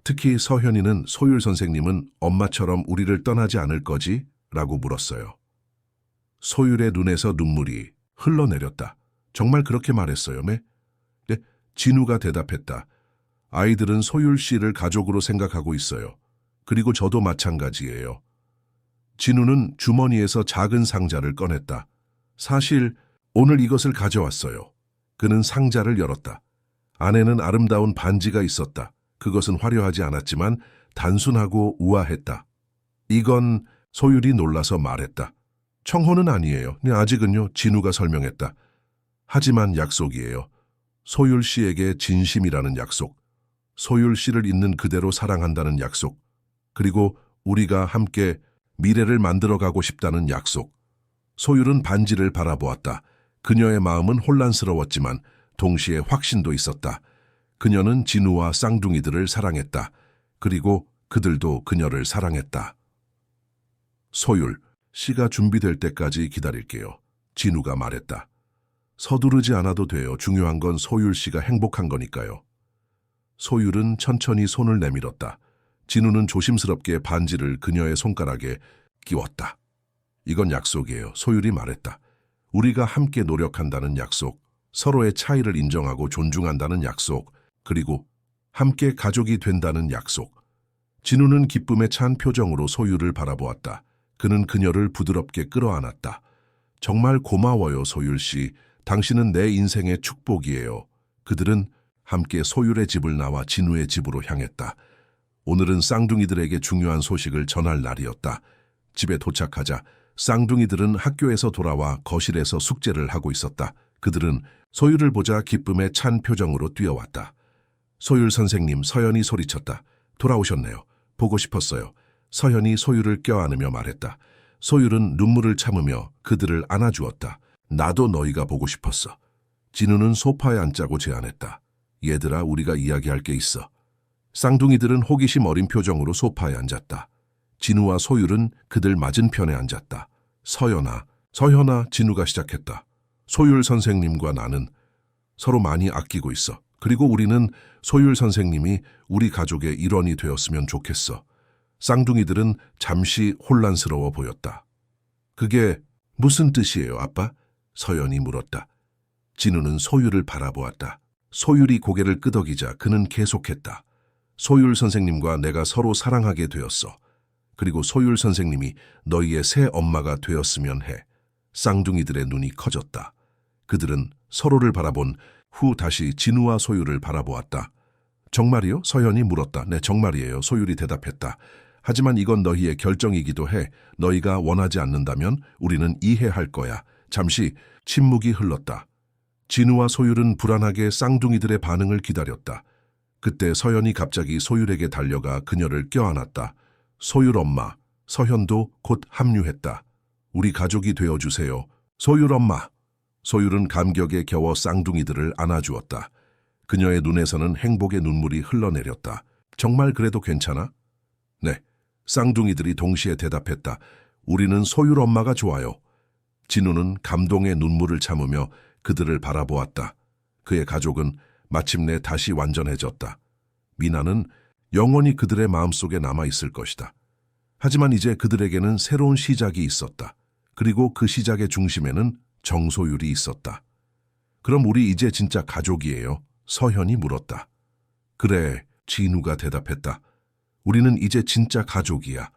특히 서현이는 소율 선생님은 엄마처럼 우리를 떠나지 않을 거지? 라고 물었어요. 소율의 눈에서 눈물이 흘러내렸다. 정말 그렇게 말했어요, 네? 네, 진우가 대답했다. 아이들은 소율 씨를 가족으로 생각하고 있어요. 그리고 저도 마찬가지예요. 진우는 주머니에서 작은 상자를 꺼냈다. 사실 오늘 이것을 가져왔어요. 그는 상자를 열었다. 안에는 아름다운 반지가 있었다. 그것은 화려하지 않았지만 단순하고 우아했다. 이건 소율이 놀라서 말했다. 청혼은 아니에요. 네, 아직은요. 진우가 설명했다. 하지만 약속이에요. 소율 씨에게 진심이라는 약속. 소율 씨를 있는 그대로 사랑한다는 약속. 그리고 우리가 함께 미래를 만들어가고 싶다는 약속. 소율은 반지를 바라보았다. 그녀의 마음은 혼란스러웠지만 동시에 확신도 있었다. 그녀는 진우와 쌍둥이들을 사랑했다. 그리고 그들도 그녀를 사랑했다. 소율, 씨가 준비될 때까지 기다릴게요. 진우가 말했다. 서두르지 않아도 돼요. 중요한 건 소율 씨가 행복한 거니까요. 소율은 천천히 손을 내밀었다. 진우는 조심스럽게 반지를 그녀의 손가락에 끼웠다. 이건 약속이에요. 소율이 말했다. 우리가 함께 노력한다는 약속, 서로의 차이를 인정하고 존중한다는 약속, 그리고 함께 가족이 된다는 약속. 진우는 기쁨에 찬 표정으로 소율을 바라보았다. 그는 그녀를 부드럽게 끌어안았다. 정말 고마워요, 소율 씨. 당신은 내 인생의 축복이에요. 그들은 함께 소율의 집을 나와 진우의 집으로 향했다. 오늘은 쌍둥이들에게 중요한 소식을 전할 날이었다. 집에 도착하자 쌍둥이들은 학교에서 돌아와 거실에서 숙제를 하고 있었다. 그들은 소율을 보자 기쁨에 찬 표정으로 뛰어왔다. 소율 선생님, 서연이 소리쳤다. 돌아오셨네요. 보고 싶었어요. 서연이 소율을 껴안으며 말했다. 소율은 눈물을 참으며 그들을 안아주었다. 나도 너희가 보고 싶었어. 진우는 소파에 앉자고 제안했다. 얘들아, 우리가 이야기할 게 있어. 쌍둥이들은 호기심 어린 표정으로 소파에 앉았다. 진우와 소율은 그들 맞은편에 앉았다. 서연아, 진우가 시작했다. 소율 선생님과 나는 서로 많이 아끼고 있어. 그리고 우리는 소율 선생님이 우리 가족의 일원이 되었으면 좋겠어. 쌍둥이들은 잠시 혼란스러워 보였다. 그게 무슨 뜻이에요, 아빠? 서연이 물었다. 진우는 소율을 바라보았다. 소율이 고개를 끄덕이자 그는 계속했다. 소율 선생님과 내가 서로 사랑하게 되었어. 그리고 소율 선생님이 너희의 새 엄마가 되었으면 해. 쌍둥이들의 눈이 커졌다. 그들은 서로를 바라본 후 다시 진우와 소율을 바라보았다. 정말이요? 서연이 물었다. 네, 정말이에요. 소율이 대답했다. 하지만 이건 너희의 결정이기도 해. 너희가 원하지 않는다면 우리는 이해할 거야. 잠시 침묵이 흘렀다. 진우와 소율은 불안하게 쌍둥이들의 반응을 기다렸다. 그때 서연이 갑자기 소율에게 달려가 그녀를 껴안았다. 소율 엄마, 서현도 곧 합류했다. 우리 가족이 되어주세요. 소율 엄마. 소율은 감격에 겨워 쌍둥이들을 안아주었다. 그녀의 눈에서는 행복의 눈물이 흘러내렸다. 정말 그래도 괜찮아? 네. 쌍둥이들이 동시에 대답했다. 우리는 소율 엄마가 좋아요. 진우는 감동의 눈물을 참으며 그들을 바라보았다. 그의 가족은 마침내 다시 완전해졌다. 미나는 영원히 그들의 마음속에 남아있을 것이다. 하지만 이제 그들에게는 새로운 시작이 있었다. 그리고 그 시작의 중심에는 정소율이 있었다. 그럼 우리 이제 진짜 가족이에요? 서현이 물었다. 그래, 진우가 대답했다. 우리는 이제 진짜 가족이야.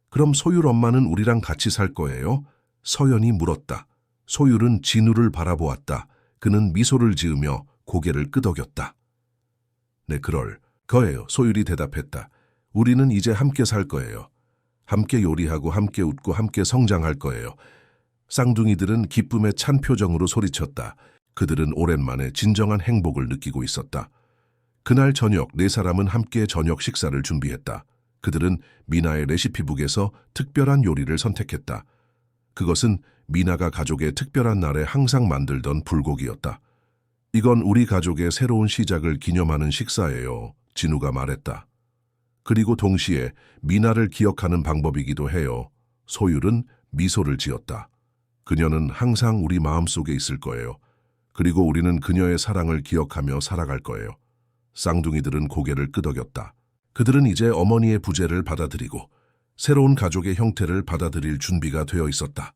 그럼 소율 엄마는 우리랑 같이 살 거예요? 서연이 물었다. 소율은 진우를 바라보았다. 그는 미소를 지으며 고개를 끄덕였다. 네, 그럴 거예요. 소율이 대답했다. 우리는 이제 함께 살 거예요. 함께 요리하고 함께 웃고 함께 성장할 거예요. 쌍둥이들은 기쁨에 찬 표정으로 소리쳤다. 그들은 오랜만에 진정한 행복을 느끼고 있었다. 그날 저녁 네 사람은 함께 저녁 식사를 준비했다. 그들은 미나의 레시피북에서 특별한 요리를 선택했다. 그것은 미나가 가족의 특별한 날에 항상 만들던 불고기였다. 이건 우리 가족의 새로운 시작을 기념하는 식사예요. 진우가 말했다. 그리고 동시에 미나를 기억하는 방법이기도 해요. 소율은 미소를 지었다. 그녀는 항상 우리 마음속에 있을 거예요. 그리고 우리는 그녀의 사랑을 기억하며 살아갈 거예요. 쌍둥이들은 고개를 끄덕였다. 그들은 이제 어머니의 부재를 받아들이고 새로운 가족의 형태를 받아들일 준비가 되어 있었다.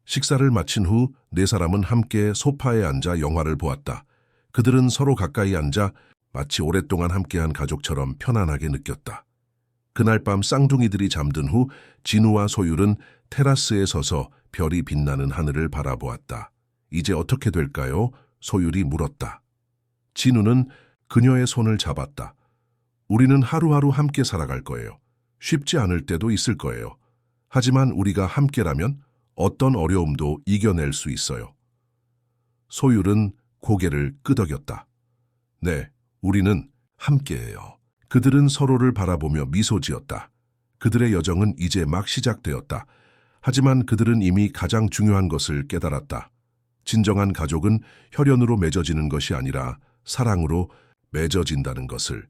식사를 마친 후 네 사람은 함께 소파에 앉아 영화를 보았다. 그들은 서로 가까이 앉아 마치 오랫동안 함께한 가족처럼 편안하게 느꼈다. 그날 밤 쌍둥이들이 잠든 후 진우와 소율은 테라스에 서서 별이 빛나는 하늘을 바라보았다. 이제 어떻게 될까요? 소율이 물었다. 진우는 그녀의 손을 잡았다. 우리는 하루하루 함께 살아갈 거예요. 쉽지 않을 때도 있을 거예요. 하지만 우리가 함께라면 어떤 어려움도 이겨낼 수 있어요. 소율은 고개를 끄덕였다. 네, 우리는 함께해요. 그들은 서로를 바라보며 미소 지었다. 그들의 여정은 이제 막 시작되었다. 하지만 그들은 이미 가장 중요한 것을 깨달았다. 진정한 가족은 혈연으로 맺어지는 것이 아니라 사랑으로 맺어진다는 것을.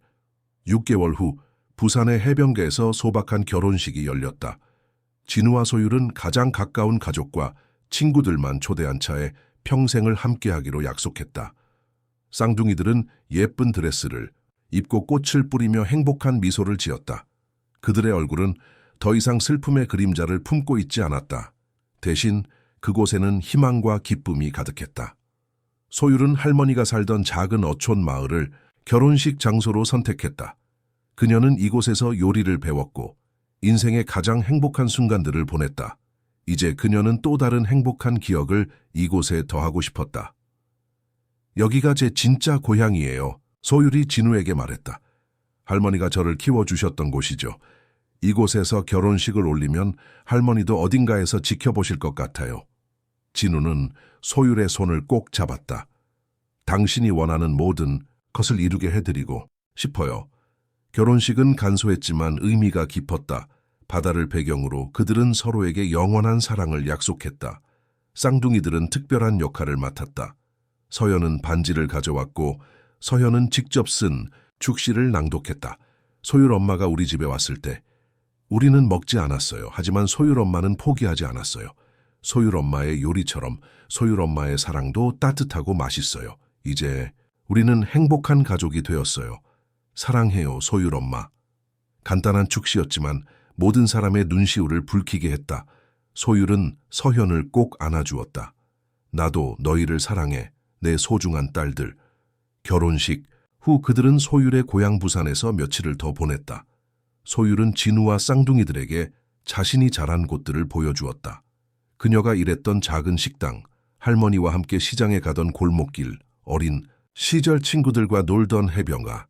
6개월 후 부산의 해변가에서 소박한 결혼식이 열렸다. 진우와 소율은 가장 가까운 가족과 친구들만 초대한 차에 평생을 함께하기로 약속했다. 쌍둥이들은 예쁜 드레스를 입고 꽃을 뿌리며 행복한 미소를 지었다. 그들의 얼굴은 더 이상 슬픔의 그림자를 품고 있지 않았다. 대신 그곳에는 희망과 기쁨이 가득했다. 소율은 할머니가 살던 작은 어촌 마을을 결혼식 장소로 선택했다. 그녀는 이곳에서 요리를 배웠고 인생의 가장 행복한 순간들을 보냈다. 이제 그녀는 또 다른 행복한 기억을 이곳에 더하고 싶었다. 여기가 제 진짜 고향이에요. 소율이 진우에게 말했다. 할머니가 저를 키워주셨던 곳이죠. 이곳에서 결혼식을 올리면 할머니도 어딘가에서 지켜보실 것 같아요. 진우는 소율의 손을 꼭 잡았다. 당신이 원하는 모든 것을 이루게 해드리고 싶어요. 결혼식은 간소했지만 의미가 깊었다. 바다를 배경으로 그들은 서로에게 영원한 사랑을 약속했다. 쌍둥이들은 특별한 역할을 맡았다. 서연은 반지를 가져왔고 서현은 직접 쓴 죽시를 낭독했다. 소율 엄마가 우리 집에 왔을 때 우리는 먹지 않았어요. 하지만 소율 엄마는 포기하지 않았어요. 소율 엄마의 요리처럼 소율 엄마의 사랑도 따뜻하고 맛있어요. 이제 우리는 행복한 가족이 되었어요. 사랑해요, 소율 엄마. 간단한 축시였지만 모든 사람의 눈시울을 붉히게 했다. 소율은 서현을 꼭 안아주었다. 나도 너희를 사랑해, 내 소중한 딸들. 결혼식 후 그들은 소율의 고향 부산에서 며칠을 더 보냈다. 소율은 진우와 쌍둥이들에게 자신이 자란 곳들을 보여주었다. 그녀가 일했던 작은 식당, 할머니와 함께 시장에 가던 골목길, 어린 시절 친구들과 놀던 해변가.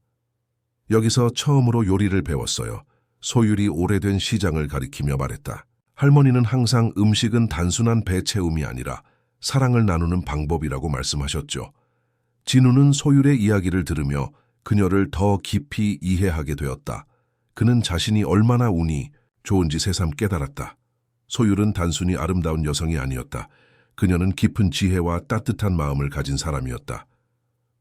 여기서 처음으로 요리를 배웠어요. 소율이 오래된 시장을 가리키며 말했다. 할머니는 항상 음식은 단순한 배 채움이 아니라 사랑을 나누는 방법이라고 말씀하셨죠. 진우는 소율의 이야기를 들으며 그녀를 더 깊이 이해하게 되었다. 그는 자신이 얼마나 운이 좋은지 새삼 깨달았다. 소율은 단순히 아름다운 여성이 아니었다. 그녀는 깊은 지혜와 따뜻한 마음을 가진 사람이었다.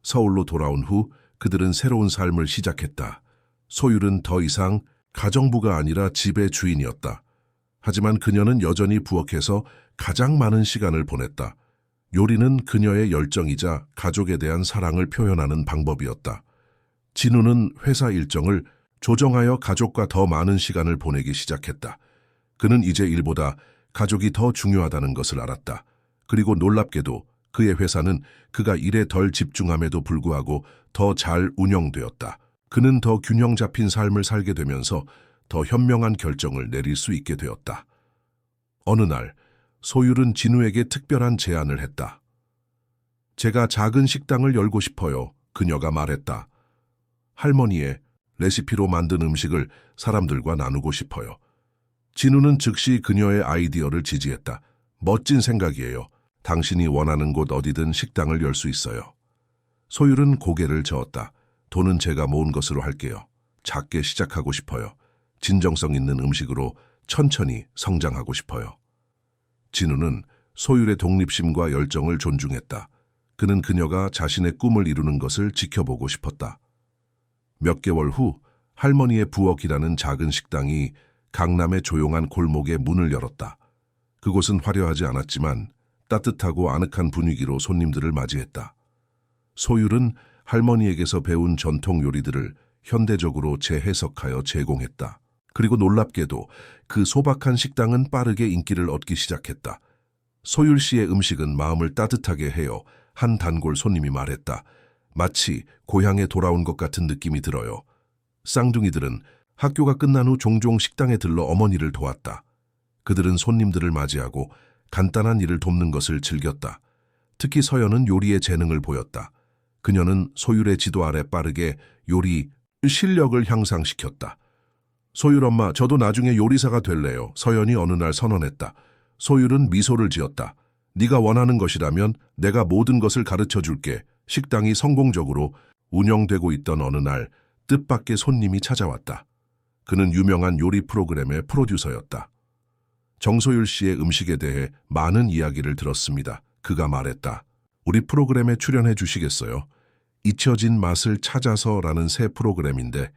서울로 돌아온 후 그들은 새로운 삶을 시작했다. 소율은 더 이상 가정부가 아니라 집의 주인이었다. 하지만 그녀는 여전히 부엌에서 가장 많은 시간을 보냈다. 요리는 그녀의 열정이자 가족에 대한 사랑을 표현하는 방법이었다. 진우는 회사 일정을 조정하여 가족과 더 많은 시간을 보내기 시작했다. 그는 이제 일보다 가족이 더 중요하다는 것을 알았다. 그리고 놀랍게도 그의 회사는 그가 일에 덜 집중함에도 불구하고 더 잘 운영되었다. 그는 더 균형 잡힌 삶을 살게 되면서 더 현명한 결정을 내릴 수 있게 되었다. 어느 날 소율은 진우에게 특별한 제안을 했다. 제가 작은 식당을 열고 싶어요. 그녀가 말했다. 할머니의 레시피로 만든 음식을 사람들과 나누고 싶어요. 진우는 즉시 그녀의 아이디어를 지지했다. 멋진 생각이에요. 당신이 원하는 곳 어디든 식당을 열 수 있어요. 소율은 고개를 저었다. 돈은 제가 모은 것으로 할게요. 작게 시작하고 싶어요. 진정성 있는 음식으로 천천히 성장하고 싶어요. 진우는 소율의 독립심과 열정을 존중했다. 그는 그녀가 자신의 꿈을 이루는 것을 지켜보고 싶었다. 몇 개월 후 할머니의 부엌이라는 작은 식당이 강남의 조용한 골목에 문을 열었다. 그곳은 화려하지 않았지만 따뜻하고 아늑한 분위기로 손님들을 맞이했다. 소율은 할머니에게서 배운 전통 요리들을 현대적으로 재해석하여 제공했다. 그리고 놀랍게도 그 소박한 식당은 빠르게 인기를 얻기 시작했다. 소율 씨의 음식은 마음을 따뜻하게 해요. 한 단골 손님이 말했다. 마치 고향에 돌아온 것 같은 느낌이 들어요. 쌍둥이들은 학교가 끝난 후 종종 식당에 들러 어머니를 도왔다. 그들은 손님들을 맞이하고 간단한 일을 돕는 것을 즐겼다. 특히 서연은 요리의 재능을 보였다. 그녀는 소율의 지도 아래 빠르게 요리 실력을 향상시켰다. 소율 엄마, 저도 나중에 요리사가 될래요. 서연이 어느 날 선언했다. 소율은 미소를 지었다. 네가 원하는 것이라면 내가 모든 것을 가르쳐 줄게. 식당이 성공적으로 운영되고 있던 어느 날 뜻밖의 손님이 찾아왔다. 그는 유명한 요리 프로그램의 프로듀서였다. 정소율 씨의 음식에 대해 많은 이야기를 들었습니다. 그가 말했다. 우리 프로그램에 출연해 주시겠어요? 잊혀진 맛을 찾아서라는 새 프로그램인데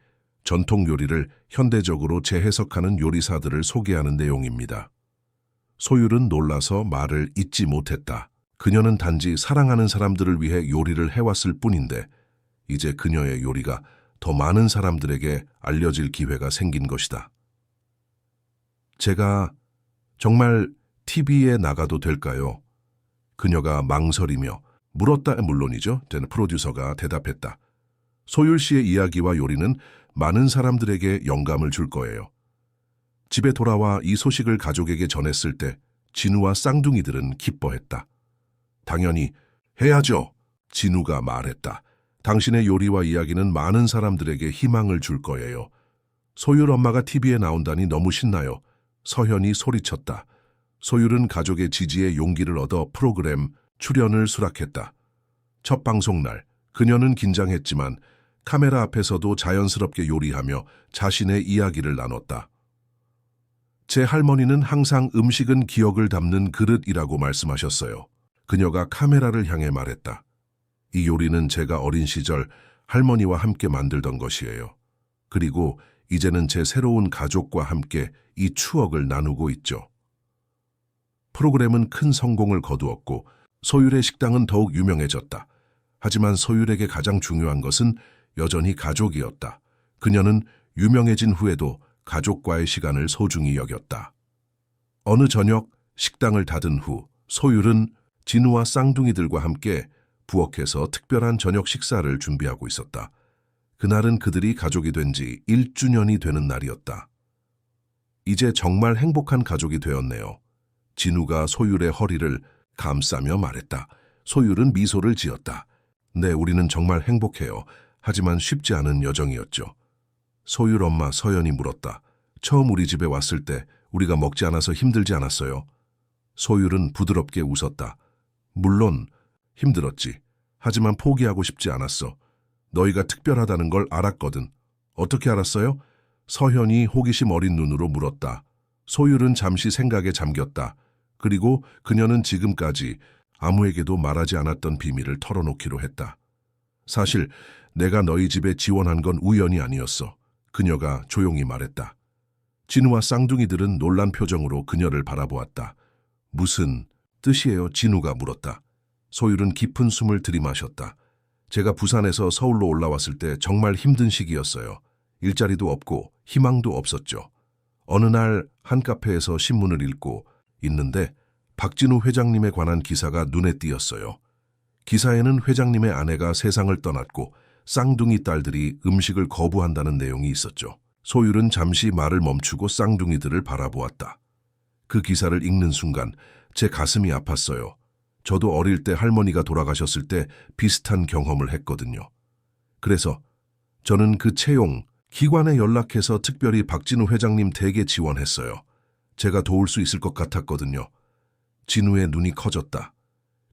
전통 요리를 현대적으로 재해석하는 요리사들을 소개하는 내용입니다. 소율은 놀라서 말을 잇지 못했다. 그녀는 단지 사랑하는 사람들을 위해 요리를 해왔을 뿐인데 이제 그녀의 요리가 더 많은 사람들에게 알려질 기회가 생긴 것이다. 제가 정말 TV에 나가도 될까요? 그녀가 망설이며 물었다. 물론이죠. 프로듀서가 대답했다. 소율 씨의 이야기와 요리는 많은 사람들에게 영감을 줄 거예요. 집에 돌아와 이 소식을 가족에게 전했을 때 진우와 쌍둥이들은 기뻐했다. 당연히 해야죠. 진우가 말했다. 당신의 요리와 이야기는 많은 사람들에게 희망을 줄 거예요. 소율 엄마가 TV에 나온다니 너무 신나요. 서현이 소리쳤다. 소율은 가족의 지지에 용기를 얻어 프로그램 출연을 수락했다. 첫 방송날 그녀는 긴장했지만 카메라 앞에서도 자연스럽게 요리하며 자신의 이야기를 나눴다. 제 할머니는 항상 음식은 기억을 담는 그릇이라고 말씀하셨어요. 그녀가 카메라를 향해 말했다. 이 요리는 제가 어린 시절 할머니와 함께 만들던 것이에요. 그리고 이제는 제 새로운 가족과 함께 이 추억을 나누고 있죠. 프로그램은 큰 성공을 거두었고 소율의 식당은 더욱 유명해졌다. 하지만 소율에게 가장 중요한 것은 여전히 가족이었다. 그녀는 유명해진 후에도 가족과의 시간을 소중히 여겼다. 어느 저녁 식당을 닫은 후 소율은 진우와 쌍둥이들과 함께 부엌에서 특별한 저녁 식사를 준비하고 있었다. 그날은 그들이 가족이 된 지 1주년이 되는 날이었다. 이제 정말 행복한 가족이 되었네요. 진우가 소율의 허리를 감싸며 말했다. 소율은 미소를 지었다. 네, 우리는 정말 행복해요. 하지만 쉽지 않은 여정이었죠. 소율 엄마 서연이 물었다. 처음 우리 집에 왔을 때 우리가 먹지 않아서 힘들지 않았어요? 소율은 부드럽게 웃었다. 물론 힘들었지. 하지만 포기하고 싶지 않았어. 너희가 특별하다는 걸 알았거든. 어떻게 알았어요? 서현이 호기심 어린 눈으로 물었다. 소율은 잠시 생각에 잠겼다. 그리고 그녀는 지금까지 아무에게도 말하지 않았던 비밀을 털어놓기로 했다. 사실 내가 너희 집에 지원한 건 우연이 아니었어. 그녀가 조용히 말했다. 진우와 쌍둥이들은 놀란 표정으로 그녀를 바라보았다. 무슨 뜻이에요? 진우가 물었다. 소율은 깊은 숨을 들이마셨다. 제가 부산에서 서울로 올라왔을 때 정말 힘든 시기였어요. 일자리도 없고 희망도 없었죠. 어느 날 한 카페에서 신문을 읽고 있는데 박진우 회장님에 관한 기사가 눈에 띄었어요. 기사에는 회장님의 아내가 세상을 떠났고 쌍둥이 딸들이 음식을 거부한다는 내용이 있었죠. 소율은 잠시 말을 멈추고 쌍둥이들을 바라보았다. 그 기사를 읽는 순간 제 가슴이 아팠어요. 저도 어릴 때 할머니가 돌아가셨을 때 비슷한 경험을 했거든요. 그래서 저는 그 채용 기관에 연락해서 특별히 박진우 회장님 댁에 지원했어요. 제가 도울 수 있을 것 같았거든요. 진우의 눈이 커졌다.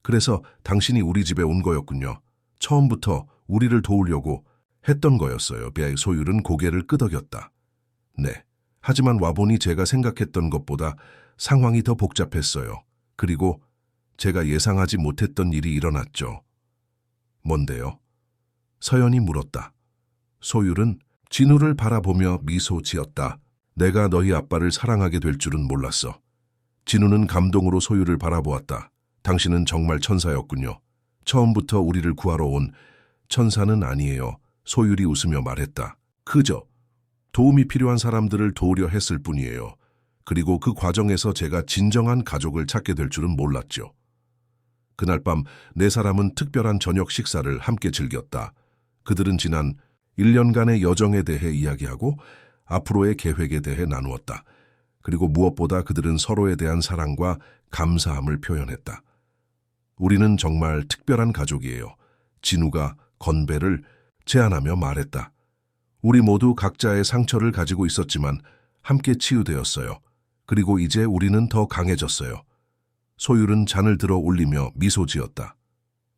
그래서 당신이 우리 집에 온 거였군요. 처음부터 우리를 도우려고 했던 거였어요. 소율은 고개를 끄덕였다. 네. 하지만 와보니 제가 생각했던 것보다 상황이 더 복잡했어요. 그리고 제가 예상하지 못했던 일이 일어났죠. 뭔데요? 서연이 물었다. 소율은 진우를 바라보며 미소 지었다. 내가 너희 아빠를 사랑하게 될 줄은 몰랐어. 진우는 감동으로 소율을 바라보았다. 당신은 정말 천사였군요. 처음부터 우리를 구하러 온 천사는 아니에요. 소율이 웃으며 말했다. 그저 도움이 필요한 사람들을 도우려 했을 뿐이에요. 그리고 그 과정에서 제가 진정한 가족을 찾게 될 줄은 몰랐죠. 그날 밤 네 사람은 특별한 저녁 식사를 함께 즐겼다. 그들은 지난 1년간의 여정에 대해 이야기하고 앞으로의 계획에 대해 나누었다. 그리고 무엇보다 그들은 서로에 대한 사랑과 감사함을 표현했다. 우리는 정말 특별한 가족이에요. 진우가 건배를 제안하며 말했다. 우리 모두 각자의 상처를 가지고 있었지만 함께 치유되었어요. 그리고 이제 우리는 더 강해졌어요. 소율은 잔을 들어 올리며 미소 지었다.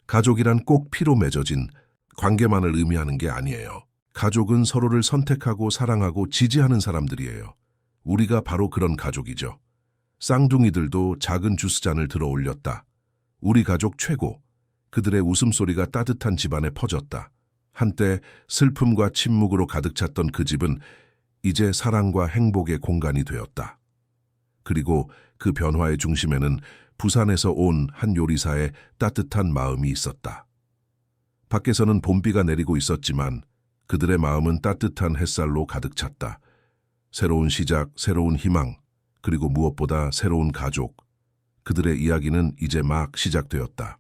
가족이란 꼭 피로 맺어진 관계만을 의미하는 게 아니에요. 가족은 서로를 선택하고 사랑하고 지지하는 사람들이에요. 우리가 바로 그런 가족이죠. 쌍둥이들도 작은 주스잔을 들어 올렸다. 우리 가족 최고. 그들의 웃음소리가 따뜻한 집안에 퍼졌다. 한때 슬픔과 침묵으로 가득 찼던 그 집은 이제 사랑과 행복의 공간이 되었다. 그리고 그 변화의 중심에는 부산에서 온 한 요리사의 따뜻한 마음이 있었다. 밖에서는 봄비가 내리고 있었지만 그들의 마음은 따뜻한 햇살로 가득 찼다. 새로운 시작, 새로운 희망, 그리고 무엇보다 새로운 가족. 그들의 이야기는 이제 막 시작되었다.